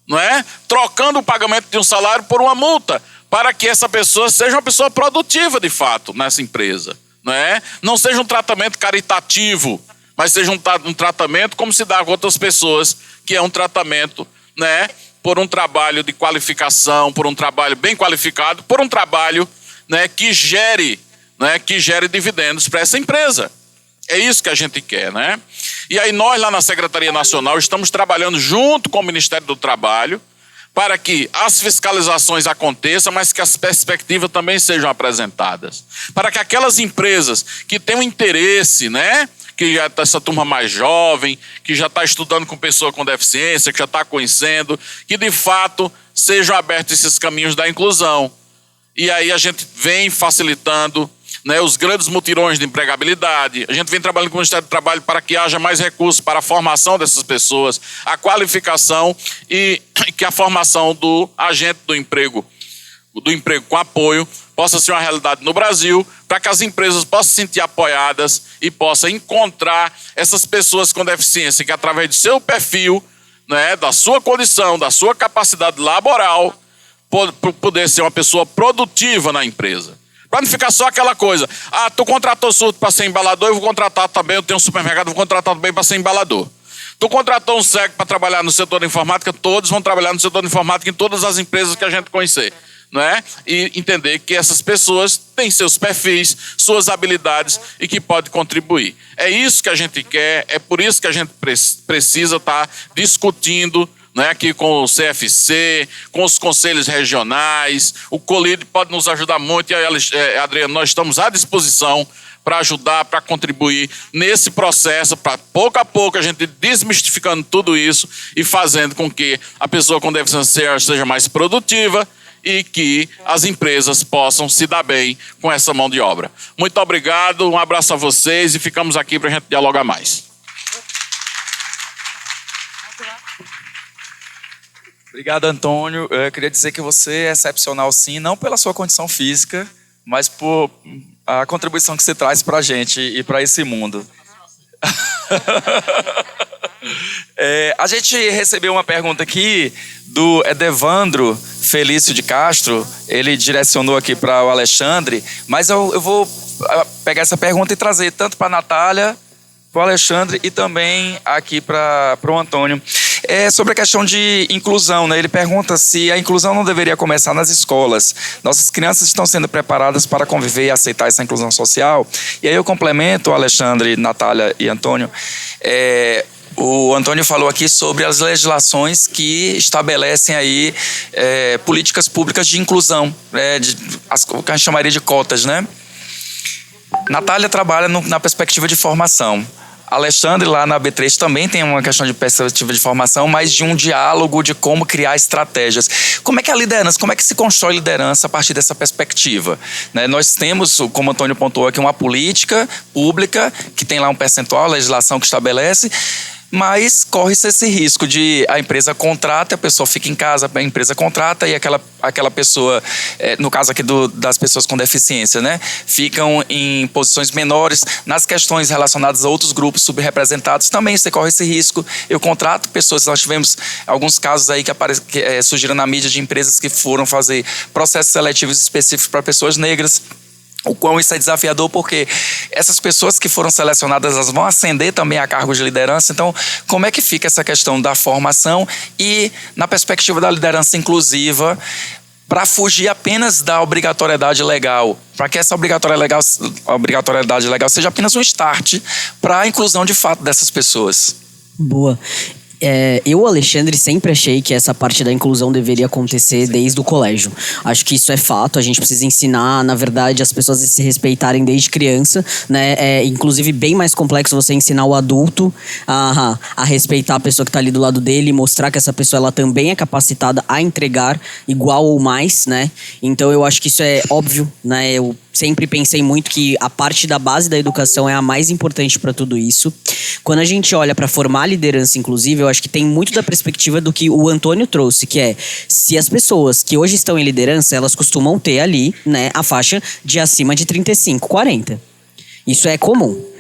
não é? Trocando o pagamento de um salário por uma multa, para que essa pessoa seja uma pessoa produtiva de fato nessa empresa, não é? Não seja um tratamento caritativo, mas seja um tratamento como se dá com outras pessoas, que é um tratamento, né, por um trabalho de qualificação, por um trabalho bem qualificado, por um trabalho, né, que gere dividendos para essa empresa. É isso que a gente quer, né? E aí nós lá na Secretaria Nacional estamos trabalhando junto com o Ministério do Trabalho para que as fiscalizações aconteçam, mas que as perspectivas também sejam apresentadas. Para que aquelas empresas que têm um interesse, né, que já está essa turma mais jovem, que já está estudando com pessoa com deficiência, que já está conhecendo, que de fato sejam abertos esses caminhos da inclusão. E aí a gente vem facilitando, né, os grandes mutirões de empregabilidade. A gente vem trabalhando com o Ministério do Trabalho para que haja mais recursos para a formação dessas pessoas, a qualificação e que a formação do agente do emprego com apoio, possa ser uma realidade no Brasil, para que as empresas possam se sentir apoiadas e possam encontrar essas pessoas com deficiência que, através do seu perfil, né, da sua condição, da sua capacidade laboral, poder ser uma pessoa produtiva na empresa. Para não ficar só aquela coisa, tu contratou surdo para ser embalador, eu vou contratar também, eu tenho um supermercado, vou contratar também para ser embalador. Tu contratou um cego para trabalhar no setor de informática, todos vão trabalhar no setor de informática em todas as empresas que a gente conhecer, não é? E entender que essas pessoas têm seus perfis, suas habilidades e que podem contribuir. É isso que a gente quer, é por isso que a gente precisa estar discutindo, né, aqui com o CFC, com os conselhos regionais. O Colide pode nos ajudar muito, e aí, Adriano, nós estamos à disposição para ajudar, para contribuir nesse processo, para pouco a pouco a gente desmistificando tudo isso e fazendo com que a pessoa com deficiência seja mais produtiva e que as empresas possam se dar bem com essa mão de obra. Muito obrigado, um abraço a vocês e ficamos aqui para a gente dialogar mais. Obrigado, Antônio. Eu queria dizer que você é excepcional, sim, não pela sua condição física, mas por a contribuição que você traz para a gente e para esse mundo. A gente recebeu uma pergunta aqui do Edevandro Felício de Castro. Ele direcionou aqui para o Alexandre, mas eu vou pegar essa pergunta e trazer tanto para a Natália, para o Alexandre e também aqui para o Antônio. Sobre a questão de inclusão, né? Ele pergunta se a inclusão não deveria começar nas escolas. Nossas crianças estão sendo preparadas para conviver e aceitar essa inclusão social. E aí eu complemento, Alexandre, Natália e Antônio. O Antônio falou aqui sobre as legislações que estabelecem aí políticas públicas de inclusão, o que a gente chamaria de cotas, né? Natália trabalha na perspectiva de formação. Alexandre, lá na B3, também tem uma questão de perspectiva de formação, mas de um diálogo de como criar estratégias. Como é que a liderança, como é que se constrói liderança a partir dessa perspectiva? Né? Nós temos, como o Antônio pontuou aqui, uma política pública que tem lá um percentual, a legislação que estabelece, mas corre-se esse risco de a empresa contrata, a pessoa fica em casa, a empresa contrata e aquela pessoa, no caso aqui das pessoas com deficiência, né, ficam em posições menores nas questões relacionadas a outros grupos subrepresentados. Também você corre esse risco. Eu contrato pessoas, nós tivemos alguns casos aí que surgiram na mídia de empresas que foram fazer processos seletivos específicos para pessoas negras. O quão isso é desafiador, porque essas pessoas que foram selecionadas, elas vão ascender também a cargos de liderança. Então, como é que fica essa questão da formação e na perspectiva da liderança inclusiva, para fugir apenas da obrigatoriedade legal, para que essa obrigatoriedade legal seja apenas um start para a inclusão de fato dessas pessoas? Boa. Eu, Alexandre, sempre achei que essa parte da inclusão deveria acontecer desde o colégio. Acho que isso é fato, a gente precisa ensinar, na verdade, as pessoas a se respeitarem desde criança, né? É inclusive bem mais complexo você ensinar o adulto a respeitar a pessoa que está ali do lado dele e mostrar que essa pessoa ela também é capacitada a entregar igual ou mais, né? Então eu acho que isso é óbvio, né? Eu sempre pensei muito que a parte da base da educação é a mais importante para tudo isso. Quando a gente olha para formar liderança inclusive, eu acho que tem muito da perspectiva do que o Antônio trouxe, que é se as pessoas que hoje estão em liderança, elas costumam ter ali, né, a faixa de acima de 35, 40. Isso é comum.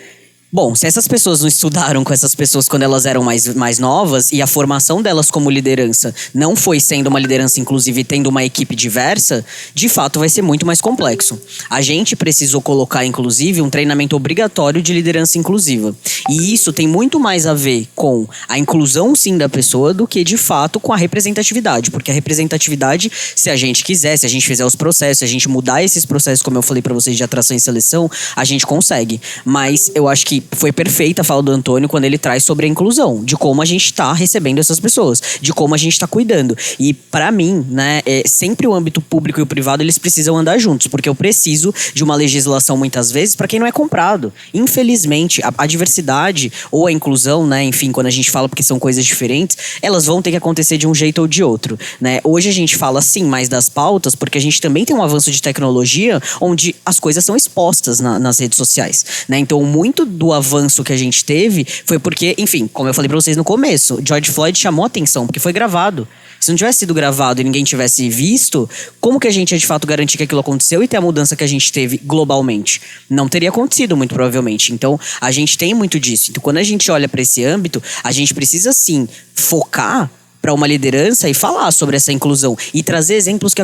Bom, se essas pessoas não estudaram com essas pessoas quando elas eram mais novas e a formação delas como liderança não foi sendo uma liderança inclusive tendo uma equipe diversa, de fato vai ser muito mais complexo. A gente precisou colocar, inclusive, um treinamento obrigatório de liderança inclusiva. E isso tem muito mais a ver com a inclusão, sim, da pessoa do que, de fato, com a representatividade. Porque a representatividade, se a gente quiser, se a gente fizer os processos, se a gente mudar esses processos, como eu falei para vocês, de atração e seleção, a gente consegue. Mas eu acho que foi perfeita a fala do Antônio quando ele traz sobre a inclusão, de como a gente está recebendo essas pessoas, de como a gente está cuidando. E para mim, né, sempre o âmbito público e o privado, eles precisam andar juntos, porque eu preciso de uma legislação muitas vezes para quem não é comprado. Infelizmente, a diversidade ou a inclusão, né, enfim, quando a gente fala porque são coisas diferentes, elas vão ter que acontecer de um jeito ou de outro, né? Hoje a gente fala sim mais das pautas, porque a gente também tem um avanço de tecnologia onde as coisas são expostas nas redes sociais, né? Então, muito do avanço que a gente teve foi porque, enfim, como eu falei pra vocês no começo, George Floyd chamou atenção, porque foi gravado. Se não tivesse sido gravado e ninguém tivesse visto, como que a gente ia de fato garantir que aquilo aconteceu e ter a mudança que a gente teve globalmente? Não teria acontecido, muito provavelmente. Então, a gente tem muito disso. Então, quando a gente olha para esse âmbito, a gente precisa, sim, focar para uma liderança e falar sobre essa inclusão e trazer exemplos que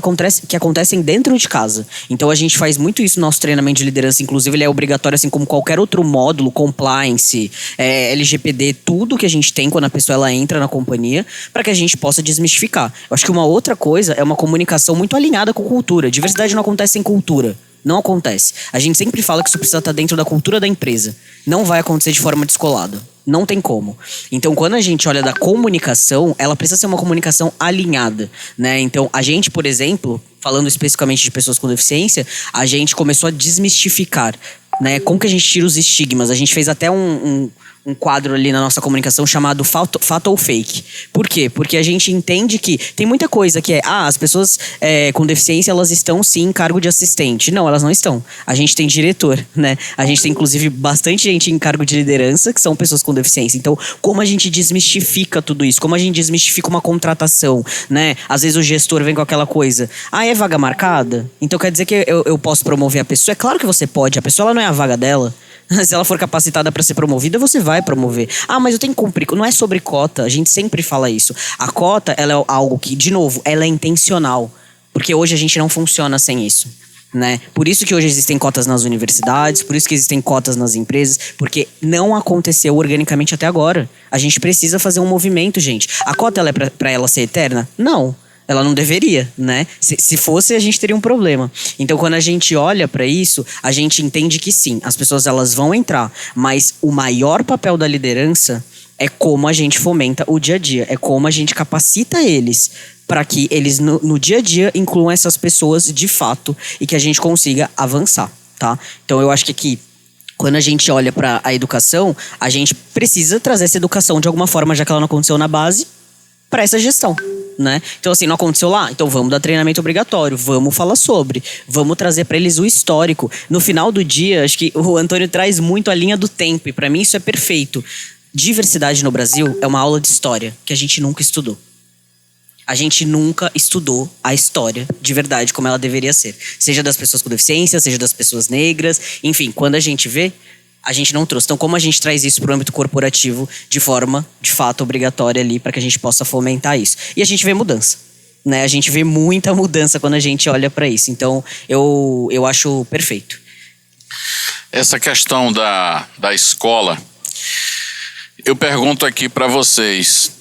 acontecem dentro de casa. Então a gente faz muito isso no nosso treinamento de liderança, inclusive ele é obrigatório assim como qualquer outro módulo, compliance, LGPD, tudo que a gente tem quando a pessoa ela entra na companhia, para que a gente possa desmistificar. Eu acho que uma outra coisa é uma comunicação muito alinhada com cultura. Diversidade não acontece sem cultura. Não acontece. A gente sempre fala que isso precisa estar dentro da cultura da empresa. Não vai acontecer de forma descolada. Não tem como. Então, quando a gente olha da comunicação, ela precisa ser uma comunicação alinhada, né? Então, a gente, por exemplo, falando especificamente de pessoas com deficiência, a gente começou a desmistificar, né? Como que a gente tira os estigmas? A gente fez até um quadro ali na nossa comunicação chamado Fato ou Fake. Por quê? Porque a gente entende que tem muita coisa que as pessoas com deficiência, elas estão sim em cargo de assistente. Não, elas não estão. A gente tem diretor, né? A gente tem inclusive bastante gente em cargo de liderança que são pessoas com deficiência. Então, como a gente desmistifica tudo isso? Como a gente desmistifica uma contratação, né? Às vezes o gestor vem com aquela coisa, é vaga marcada? Então quer dizer que eu posso promover a pessoa? É claro que você pode, a pessoa ela não é a vaga dela. Se ela for capacitada para ser promovida, você vai promover. Mas eu tenho que cumprir. Não é sobre cota, a gente sempre fala isso. A cota, ela é algo que, de novo, ela é intencional. Porque hoje a gente não funciona sem isso, né? Por isso que hoje existem cotas nas universidades, por isso que existem cotas nas empresas, porque não aconteceu organicamente até agora. A gente precisa fazer um movimento, gente. A cota, ela é para ela ser eterna? Não. Ela não deveria, né? Se fosse, a gente teria um problema. Então, quando a gente olha para isso, a gente entende que sim, as pessoas elas vão entrar, mas o maior papel da liderança é como a gente fomenta o dia a dia, é como a gente capacita eles para que eles no dia a dia incluam essas pessoas de fato e que a gente consiga avançar, tá? Então, eu acho que aqui, quando a gente olha para a educação, a gente precisa trazer essa educação de alguma forma, já que ela não aconteceu na base, para essa gestão, né? Então, assim, não aconteceu lá? Então vamos dar treinamento obrigatório, vamos falar sobre, vamos trazer para eles o histórico. No final do dia, acho que o Antônio traz muito a linha do tempo, e para mim isso é perfeito. Diversidade no Brasil é uma aula de história que a gente nunca estudou. A gente nunca estudou a história de verdade como ela deveria ser. Seja das pessoas com deficiência, seja das pessoas negras, enfim, quando a gente vê, a gente não trouxe. Então, como a gente traz isso para o âmbito corporativo de forma, de fato, obrigatória ali, para que a gente possa fomentar isso? E a gente vê mudança, né? A gente vê muita mudança quando a gente olha para isso. Então, eu acho perfeito. Essa questão da escola, eu pergunto aqui para vocês,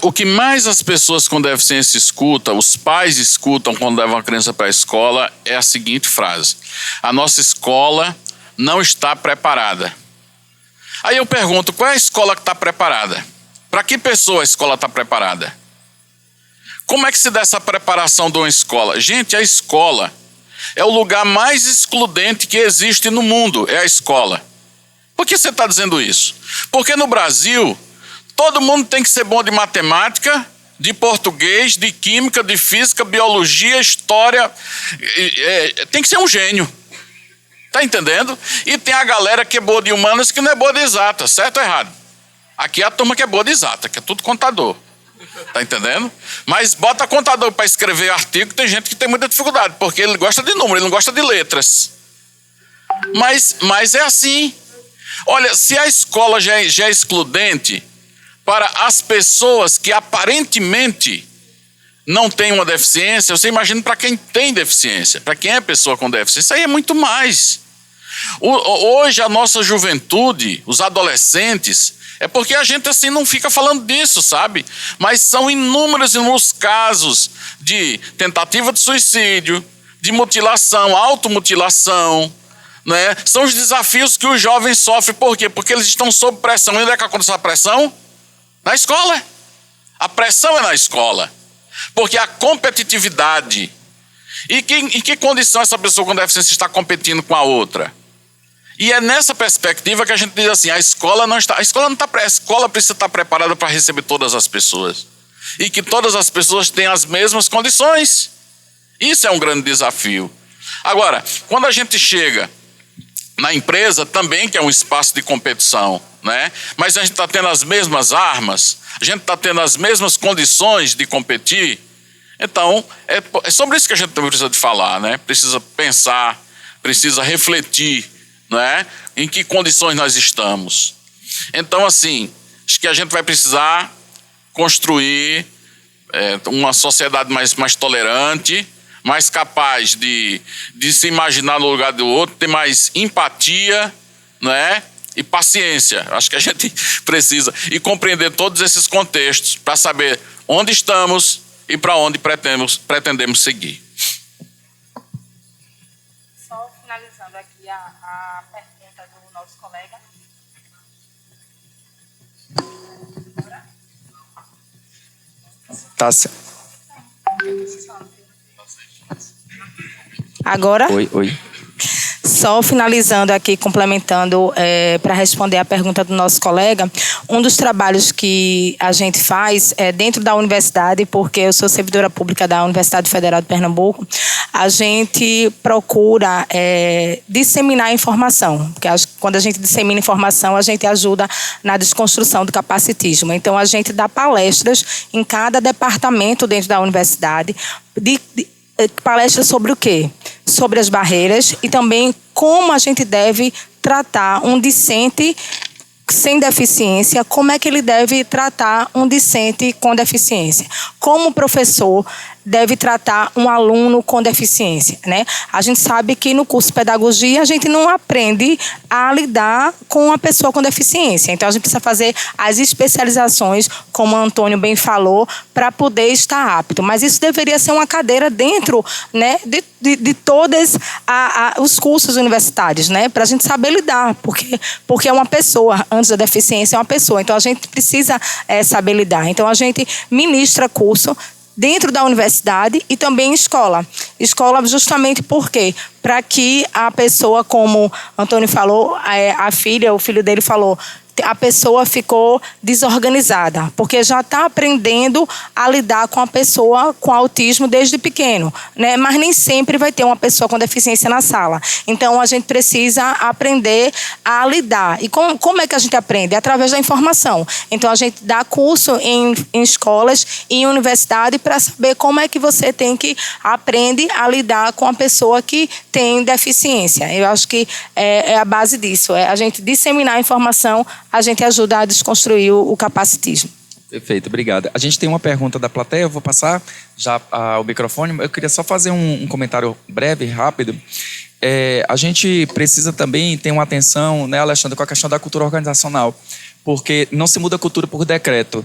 o que mais as pessoas com deficiência escutam, os pais escutam quando levam a criança para a escola, é a seguinte frase: a nossa escola não está preparada. Aí eu pergunto, qual é a escola que está preparada? Para que pessoa a escola está preparada? Como é que se dá essa preparação de uma escola? Gente, a escola é o lugar mais excludente que existe no mundo, é a escola. Por que você está dizendo isso? Porque no Brasil, todo mundo tem que ser bom de matemática, de português, de química, de física, biologia, história. Tem que ser um gênio. Está entendendo? E tem a galera que é boa de humanas que não é boa de exata, certo ou errado? Aqui é a turma que é boa de exata, que é tudo contador. Está entendendo? Mas bota contador para escrever artigo, tem gente que tem muita dificuldade, porque ele gosta de número, ele não gosta de letras. Mas é assim. Olha, se a escola já é excludente para as pessoas que aparentemente não têm uma deficiência, você imagina para quem tem deficiência, para quem é pessoa com deficiência, isso aí é muito mais. Hoje a nossa juventude, os adolescentes, é porque a gente assim não fica falando disso, sabe? Mas são inúmeros casos de tentativa de suicídio, de mutilação, automutilação, né? São os desafios que os jovens sofrem. Por quê? Porque eles estão sob pressão. E onde é que acontece a pressão? Na escola. A pressão é na escola. Porque a competitividade. E em que condição essa pessoa com deficiência está competindo com a outra? E é nessa perspectiva que a gente diz assim, a escola precisa estar preparada para receber todas as pessoas. E que todas as pessoas tenham as mesmas condições. Isso é um grande desafio. Agora, quando a gente chega na empresa também, que é um espaço de competição, né? Mas a gente está tendo as mesmas armas, a gente está tendo as mesmas condições de competir. Então, é sobre isso que a gente também precisa de falar, né? Precisa pensar, precisa refletir, né? Em que condições nós estamos. Então, assim, acho que a gente vai precisar construir uma sociedade mais tolerante, mais capaz de se imaginar no lugar do outro, ter mais empatia, né? E paciência. Acho que a gente precisa e compreender todos esses contextos para saber onde estamos e para onde pretendemos seguir. Só finalizando aqui a pergunta do nosso colega. Tá certo. Agora? Oi. Só finalizando aqui, complementando para responder a pergunta do nosso colega, um dos trabalhos que a gente faz dentro da universidade, porque eu sou servidora pública da Universidade Federal de Pernambuco, a gente procura disseminar informação, porque quando a gente dissemina informação, a gente ajuda na desconstrução do capacitismo. Então, a gente dá palestras em cada departamento dentro da universidade, palestras sobre o quê? Sobre as barreiras e também como a gente deve tratar um discente sem deficiência, como é que ele deve tratar um discente com deficiência. Como o professor deve tratar um aluno com deficiência, né? A gente sabe que no curso de pedagogia a gente não aprende a lidar com uma pessoa com deficiência. Então a gente precisa fazer as especializações, como o Antônio bem falou, para poder estar apto. Mas isso deveria ser uma cadeira dentro, né, de todos os cursos universitários, né? Para a gente saber lidar, porque é uma pessoa, antes da deficiência é uma pessoa. Então a gente precisa saber lidar. Então a gente ministra curso dentro da universidade e também em escola. Escola justamente por quê? Para que a pessoa, como Antônio falou, o filho dele falou, a pessoa ficou desorganizada, porque já está aprendendo a lidar com a pessoa com autismo desde pequeno, né? Mas nem sempre vai ter uma pessoa com deficiência na sala. Então, a gente precisa aprender a lidar. E como é que a gente aprende? É através da informação. Então, a gente dá curso em escolas e em universidade para saber como é que você aprende a lidar com a pessoa que tem deficiência. Eu acho que é a base disso, é a gente disseminar a informação, a gente ajuda a desconstruir o capacitismo. Perfeito, obrigado. A gente tem uma pergunta da plateia, eu vou passar já o microfone. Eu queria só fazer um comentário breve, rápido. A gente precisa também ter uma atenção, né, Alexandre, com a questão da cultura organizacional, porque não se muda a cultura por decreto.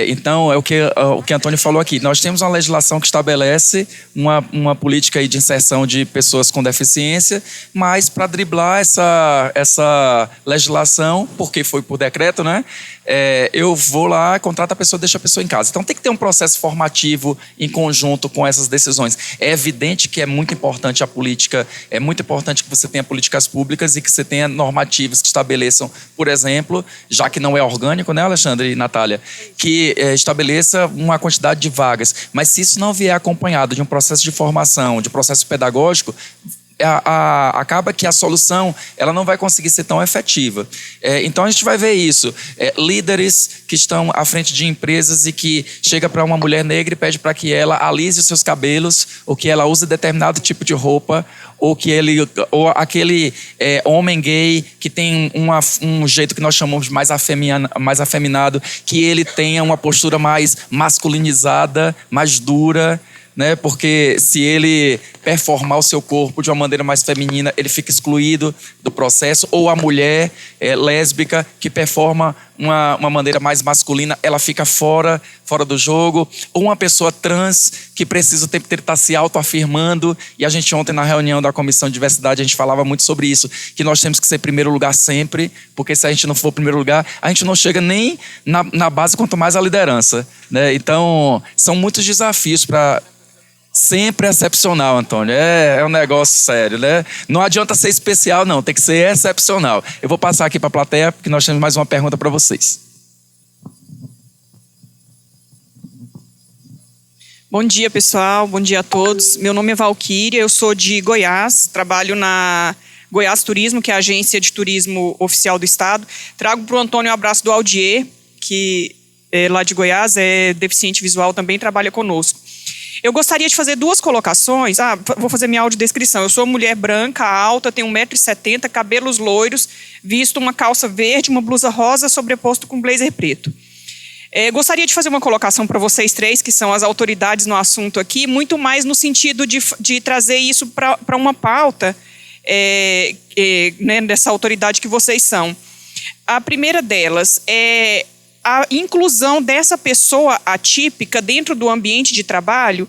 Então, é o que Antônio falou aqui. Nós temos uma legislação que estabelece uma política aí de inserção de pessoas com deficiência, mas para driblar essa legislação, porque foi por decreto, né? eu vou lá, contrato a pessoa, deixo a pessoa em casa. Então tem que ter um processo formativo em conjunto com essas decisões. É evidente que é muito importante a política, é muito importante que você tenha políticas públicas e que você tenha normativas que estabeleçam, por exemplo, já que não é orgânico, né, Alexandre e Natália, que estabeleça uma quantidade de vagas. Mas se isso não vier acompanhado de um processo de formação, de processo pedagógico, acaba que a solução ela não vai conseguir ser tão efetiva. Então a gente vai ver isso. Líderes que estão à frente de empresas e que chega para uma mulher negra e pede para que ela alise os seus cabelos, ou que ela use determinado tipo de roupa, ou aquele homem gay que tem um jeito que nós chamamos mais afeminado, que ele tenha uma postura mais masculinizada, mais dura, né? Porque se ele performar o seu corpo de uma maneira mais feminina, ele fica excluído do processo. Ou a mulher lésbica que performa uma maneira mais masculina, ela fica fora do jogo. Ou uma pessoa trans que precisa o tempo inteiro estar se autoafirmando. E a gente ontem na reunião da Comissão de Diversidade, a gente falava muito sobre isso, que nós temos que ser primeiro lugar sempre, porque se a gente não for primeiro lugar, a gente não chega nem na base, quanto mais a liderança, né? Então, são muitos desafios para... Sempre excepcional, Antônio. É um negócio sério, né? Não adianta ser especial, não. Tem que ser excepcional. Eu vou passar aqui para a plateia, porque nós temos mais uma pergunta para vocês. Bom dia, pessoal. Bom dia a todos. Meu nome é Valquíria, eu sou de Goiás. Trabalho na Goiás Turismo, que é a agência de turismo oficial do Estado. Trago para o Antônio um abraço do Aldier, que é lá de Goiás, é deficiente visual, também trabalha conosco. Eu gostaria de fazer duas colocações. Vou fazer minha audiodescrição. Eu sou mulher branca, alta, tenho 1,70 m, cabelos loiros, visto uma calça verde, uma blusa rosa, sobreposto com blazer preto. Gostaria de fazer uma colocação para vocês três, que são as autoridades no assunto aqui, muito mais no sentido de trazer isso para uma pauta né, dessa autoridade que vocês são. A primeira delas é a inclusão dessa pessoa atípica dentro do ambiente de trabalho.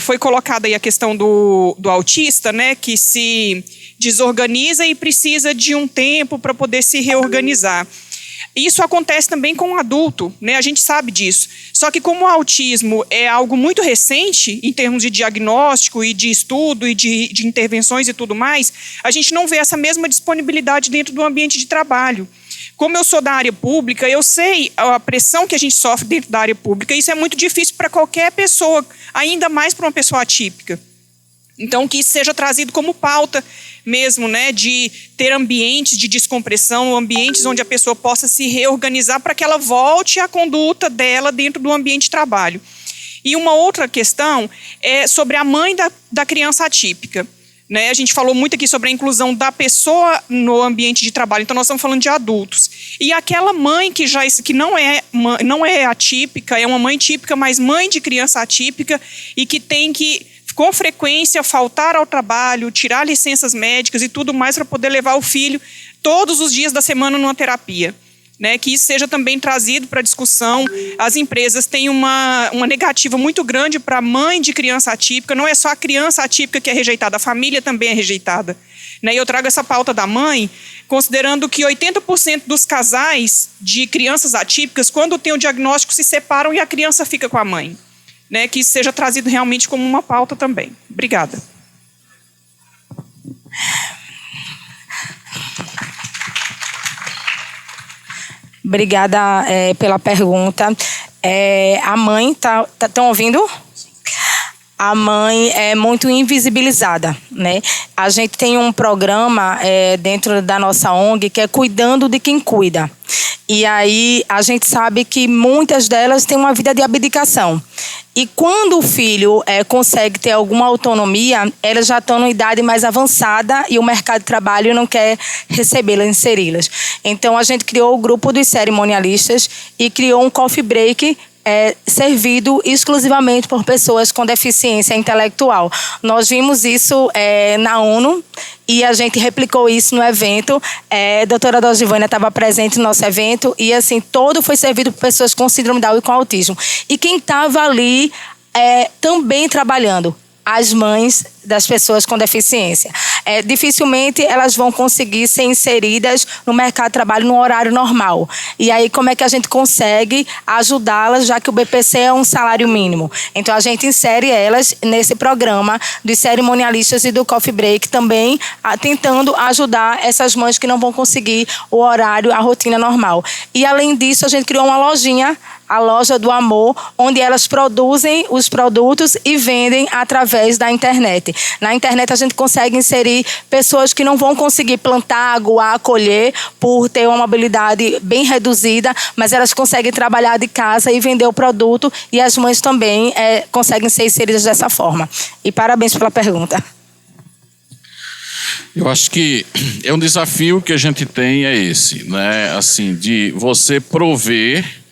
Foi colocada aí a questão do autista, né, que se desorganiza e precisa de um tempo para poder se reorganizar. Isso acontece também com o adulto, né? A gente sabe disso. Só que como o autismo é algo muito recente, em termos de diagnóstico e de estudo e de intervenções e tudo mais, a gente não vê essa mesma disponibilidade dentro do ambiente de trabalho. Como eu sou da área pública, eu sei a pressão que a gente sofre dentro da área pública. Isso é muito difícil para qualquer pessoa, ainda mais para uma pessoa atípica. Então, que isso seja trazido como pauta mesmo, né, de ter ambientes de descompressão, ambientes onde a pessoa possa se reorganizar para que ela volte à conduta dela dentro do ambiente de trabalho. E uma outra questão é sobre a mãe da criança atípica. Né, a gente falou muito aqui sobre a inclusão da pessoa no ambiente de trabalho, então nós estamos falando de adultos. E aquela mãe que não é atípica, é uma mãe típica, mas mãe de criança atípica e que tem que, com frequência, faltar ao trabalho, tirar licenças médicas e tudo mais para poder levar o filho todos os dias da semana numa terapia. Né, que isso seja também trazido para discussão. As empresas têm uma negativa muito grande para a mãe de criança atípica. Não é só a criança atípica que é rejeitada, a família também é rejeitada. Né, e eu trago essa pauta da mãe, considerando que 80% dos casais de crianças atípicas, quando tem o diagnóstico, se separam e a criança fica com a mãe. Né, que isso seja trazido realmente como uma pauta também. Obrigada. Obrigada pela pergunta. A mãe, estão ouvindo? A mãe é muito invisibilizada, né? A gente tem um programa dentro da nossa ONG que é Cuidando de Quem Cuida. E aí a gente sabe que muitas delas têm uma vida de abdicação. E quando o filho consegue ter alguma autonomia, elas já estão numa idade mais avançada e o mercado de trabalho não quer recebê-las, inseri-las. Então, a gente criou o grupo dos cerimonialistas e criou um coffee break servido exclusivamente por pessoas com deficiência intelectual. Nós vimos isso na ONU e a gente replicou isso no evento. A doutora Dosivânia estava presente no nosso evento e assim, todo foi servido por pessoas com síndrome Down e com autismo. E quem estava ali também trabalhando, as mães das pessoas com deficiência. dificilmente elas vão conseguir ser inseridas no mercado de trabalho no horário normal. E aí, como é que a gente consegue ajudá-las, já que o BPC é um salário mínimo? Então, a gente insere elas nesse programa dos cerimonialistas e do coffee break também, tentando ajudar essas mães que não vão conseguir o horário, a rotina normal. E, além disso, a gente criou uma lojinha, a Loja do Amor, onde elas produzem os produtos e vendem através da internet. Na internet a gente consegue inserir pessoas que não vão conseguir plantar, aguar, colher, por ter uma mobilidade bem reduzida, mas elas conseguem trabalhar de casa e vender o produto, e as mães também conseguem ser inseridas dessa forma. E parabéns pela pergunta. Eu acho que é um desafio que a gente tem esse, né? Assim, de você prover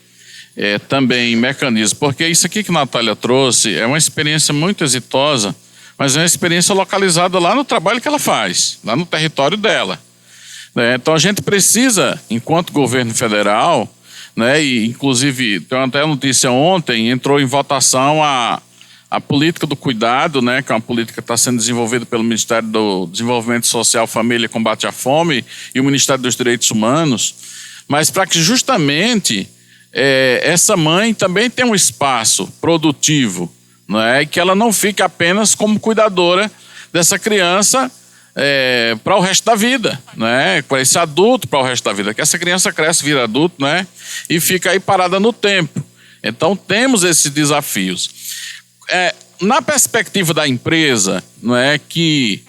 também mecanismos, porque isso aqui que a Natália trouxe é uma experiência muito exitosa, mas é uma experiência localizada lá no trabalho que ela faz, lá no território dela, né? Então a gente precisa, enquanto governo federal, né, e inclusive tem até a notícia ontem, entrou em votação a política do cuidado, né, que é uma política que está sendo desenvolvida pelo Ministério do Desenvolvimento Social, Família e Combate à Fome e o Ministério dos Direitos Humanos, mas para que justamente essa mãe também tenha um espaço produtivo, não é? E que ela não fique apenas como cuidadora dessa criança para o resto da vida, né? Para esse adulto para o resto da vida, que essa criança cresce, vira adulto, né? E fica aí parada no tempo. Então temos esses desafios. Na perspectiva da empresa, não é, que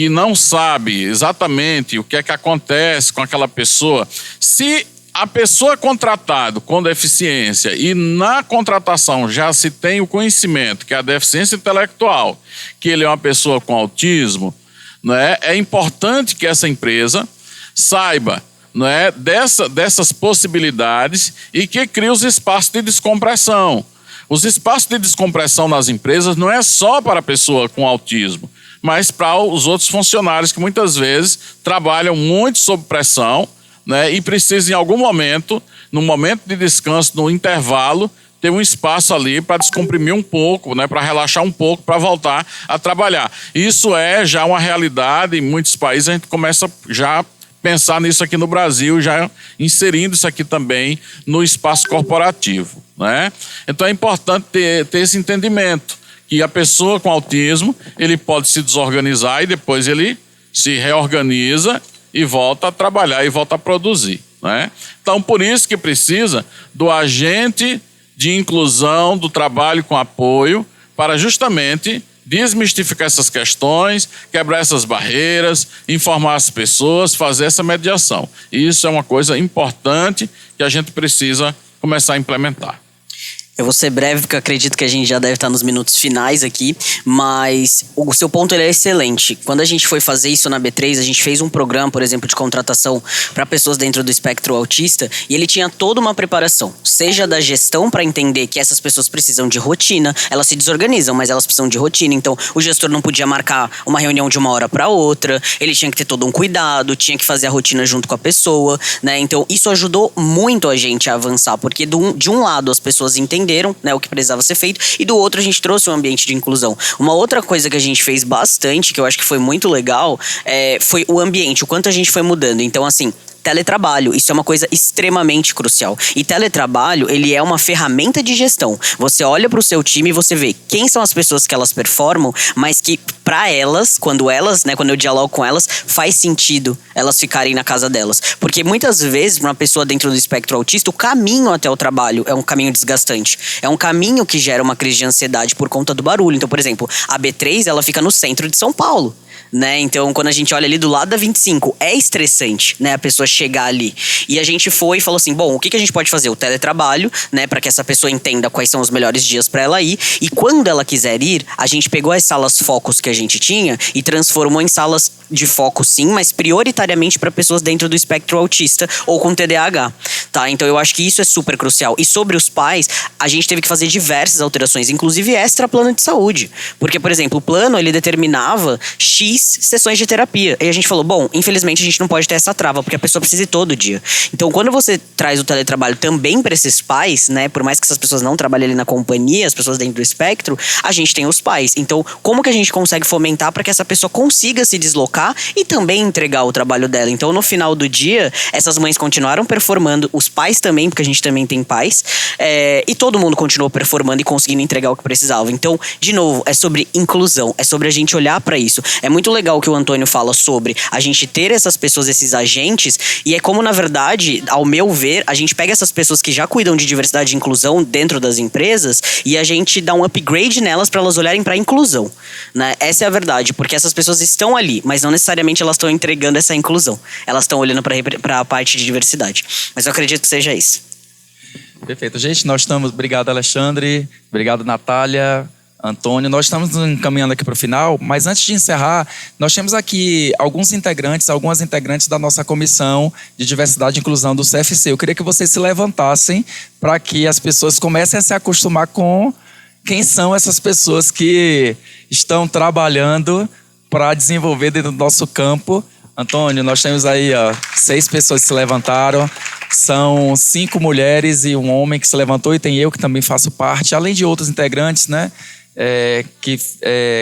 não sabe exatamente o que é que acontece com aquela pessoa, se a pessoa contratada com deficiência e na contratação já se tem o conhecimento que a deficiência intelectual, que ele é uma pessoa com autismo, não é? É importante que essa empresa saiba, não é, dessas possibilidades e que crie os espaços de descompressão. Os espaços de descompressão nas empresas não é só para a pessoa com autismo, mas para os outros funcionários que muitas vezes trabalham muito sob pressão, né, e precisam em algum momento, no momento de descanso, no intervalo, ter um espaço ali para descomprimir um pouco, né, para relaxar um pouco, para voltar a trabalhar. Isso é já uma realidade em muitos países, a gente começa já a pensar nisso aqui no Brasil, já inserindo isso aqui também no espaço corporativo, né? Então é importante ter esse entendimento, que a pessoa com autismo, ele pode se desorganizar e depois ele se reorganiza e volta a trabalhar e volta a produzir, né? Então, por isso que precisa do agente de inclusão do trabalho com apoio para justamente desmistificar essas questões, quebrar essas barreiras, informar as pessoas, fazer essa mediação. E isso é uma coisa importante que a gente precisa começar a implementar. Eu vou ser breve, porque eu acredito que a gente já deve estar nos minutos finais aqui, mas o seu ponto ele é excelente. Quando a gente foi fazer isso na B3, a gente fez um programa, por exemplo, de contratação para pessoas dentro do espectro autista, e ele tinha toda uma preparação, seja da gestão para entender que essas pessoas precisam de rotina, elas se desorganizam, mas elas precisam de rotina, então o gestor não podia marcar uma reunião de uma hora para outra, ele tinha que ter todo um cuidado, tinha que fazer a rotina junto com a pessoa, né? Então isso ajudou muito a gente a avançar, porque de um lado as pessoas entenderam, né, o que precisava ser feito, e do outro a gente trouxe um ambiente de inclusão. Uma outra coisa que a gente fez bastante, que eu acho que foi muito legal, foi o ambiente, o quanto a gente foi mudando. Então, assim, teletrabalho, isso é uma coisa extremamente crucial. E teletrabalho, ele é uma ferramenta de gestão. Você olha para o seu time e você vê quem são as pessoas que elas performam, mas que para elas, quando eu dialogo com elas, faz sentido elas ficarem na casa delas. Porque muitas vezes, para uma pessoa dentro do espectro autista, o caminho até o trabalho é um caminho desgastante. É um caminho que gera uma crise de ansiedade por conta do barulho. Então, por exemplo, a B3, ela fica no centro de São Paulo, né? Então, quando a gente olha ali do lado da 25, é estressante, né, a pessoa chegar ali. E a gente foi e falou assim, bom, o que a gente pode fazer? O teletrabalho, né, para que essa pessoa entenda quais são os melhores dias para ela ir. E quando ela quiser ir, a gente pegou as salas focos que a gente tinha e transformou em salas de foco, sim, mas prioritariamente para pessoas dentro do espectro autista ou com TDAH. tá? Então eu acho que isso é super crucial. E sobre os pais, a gente teve que fazer diversas alterações, inclusive extra plano de saúde. Porque, por exemplo, o plano, ele determinava X sessões de terapia. E a gente falou, bom, infelizmente a gente não pode ter essa trava, porque a pessoa precisa ir todo dia. Então, quando você traz o teletrabalho também para esses pais, né, por mais que essas pessoas não trabalhem ali na companhia, as pessoas dentro do espectro, a gente tem os pais. Então, como que a gente consegue fomentar para que essa pessoa consiga se deslocar e também entregar o trabalho dela? Então, no final do dia, essas mães continuaram performando, os pais também, porque a gente também tem pais, e todo mundo continuou performando e conseguindo entregar o que precisava. Então, de novo, é sobre inclusão, é sobre a gente olhar para isso. É muito legal o que o Antônio fala sobre a gente ter essas pessoas, esses agentes, e é como, na verdade, ao meu ver, a gente pega essas pessoas que já cuidam de diversidade e inclusão dentro das empresas e a gente dá um upgrade nelas para elas olharem para a inclusão, né? Essa é a verdade, porque essas pessoas estão ali, mas não necessariamente elas estão entregando essa inclusão. Elas estão olhando para a parte de diversidade. Mas eu acredito que seja isso. Perfeito. Gente, nós estamos... Obrigado, Alexandre. Obrigado, Natália. Antônio, nós estamos encaminhando aqui para o final, mas antes de encerrar, nós temos aqui algumas integrantes da nossa comissão de diversidade e inclusão do CFC. Eu queria que vocês se levantassem para que as pessoas comecem a se acostumar com quem são essas pessoas que estão trabalhando para desenvolver dentro do nosso campo. Antônio, nós temos aí 6 pessoas que se levantaram. São 5 mulheres e um homem que se levantou, e tem eu que também faço parte, além de outros integrantes, né? Que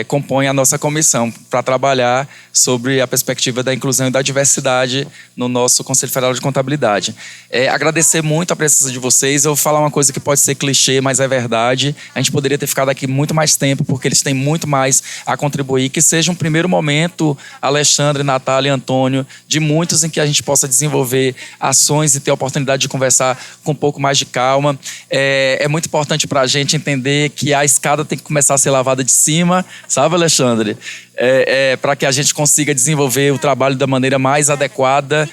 compõem a nossa comissão para trabalhar sobre a perspectiva da inclusão e da diversidade no nosso Conselho Federal de Contabilidade. Agradecer muito a presença de vocês. Eu vou falar uma coisa que pode ser clichê, mas é verdade. A gente poderia ter ficado aqui muito mais tempo, porque eles têm muito mais a contribuir. Que seja um primeiro momento, Alexandre, Natália e Antônio, de muitos em que a gente possa desenvolver ações e ter a oportunidade de conversar com um pouco mais de calma. É muito importante para a gente entender que a escada tem que começar a ser lavada de cima, sabe, Alexandre? Para que a gente consiga desenvolver o trabalho da maneira mais adequada,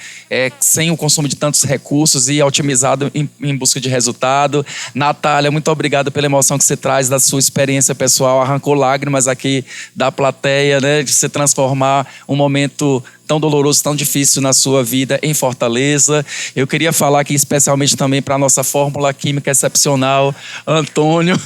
sem o consumo de tantos recursos e otimizado em busca de resultado. Natália, muito obrigado pela emoção que você traz da sua experiência pessoal. Arrancou lágrimas aqui da plateia, né, de se transformar um momento tão doloroso, tão difícil na sua vida em Fortaleza. Eu queria falar aqui especialmente também para a nossa fórmula química excepcional, Antônio.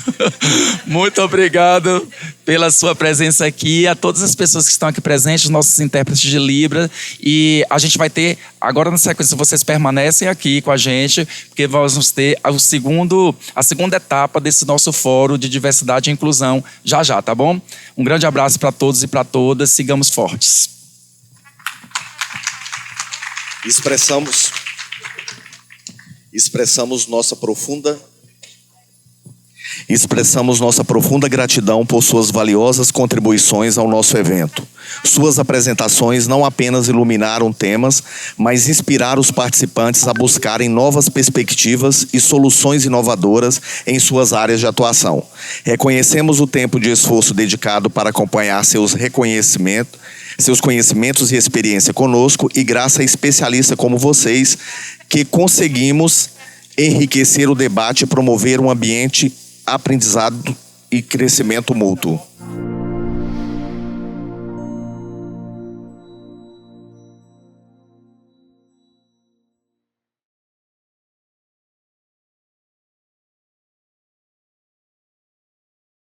Muito obrigado pela sua presença aqui, a todas as pessoas que estão aqui presentes, os nossos intérpretes de Libra. E a gente vai ter, agora na sequência, vocês permanecem aqui com a gente, porque nós vamos ter a segunda etapa desse nosso fórum de diversidade e inclusão já, tá bom? Um grande abraço para todos e para todas, sigamos fortes. Expressamos nossa profunda gratidão por suas valiosas contribuições ao nosso evento. Suas apresentações não apenas iluminaram temas, mas inspiraram os participantes a buscarem novas perspectivas e soluções inovadoras em suas áreas de atuação. Reconhecemos o tempo de esforço dedicado para acompanhar seus conhecimentos e experiência conosco, e graças a especialistas como vocês que conseguimos enriquecer o debate e promover um ambiente aprendizado e crescimento mútuo.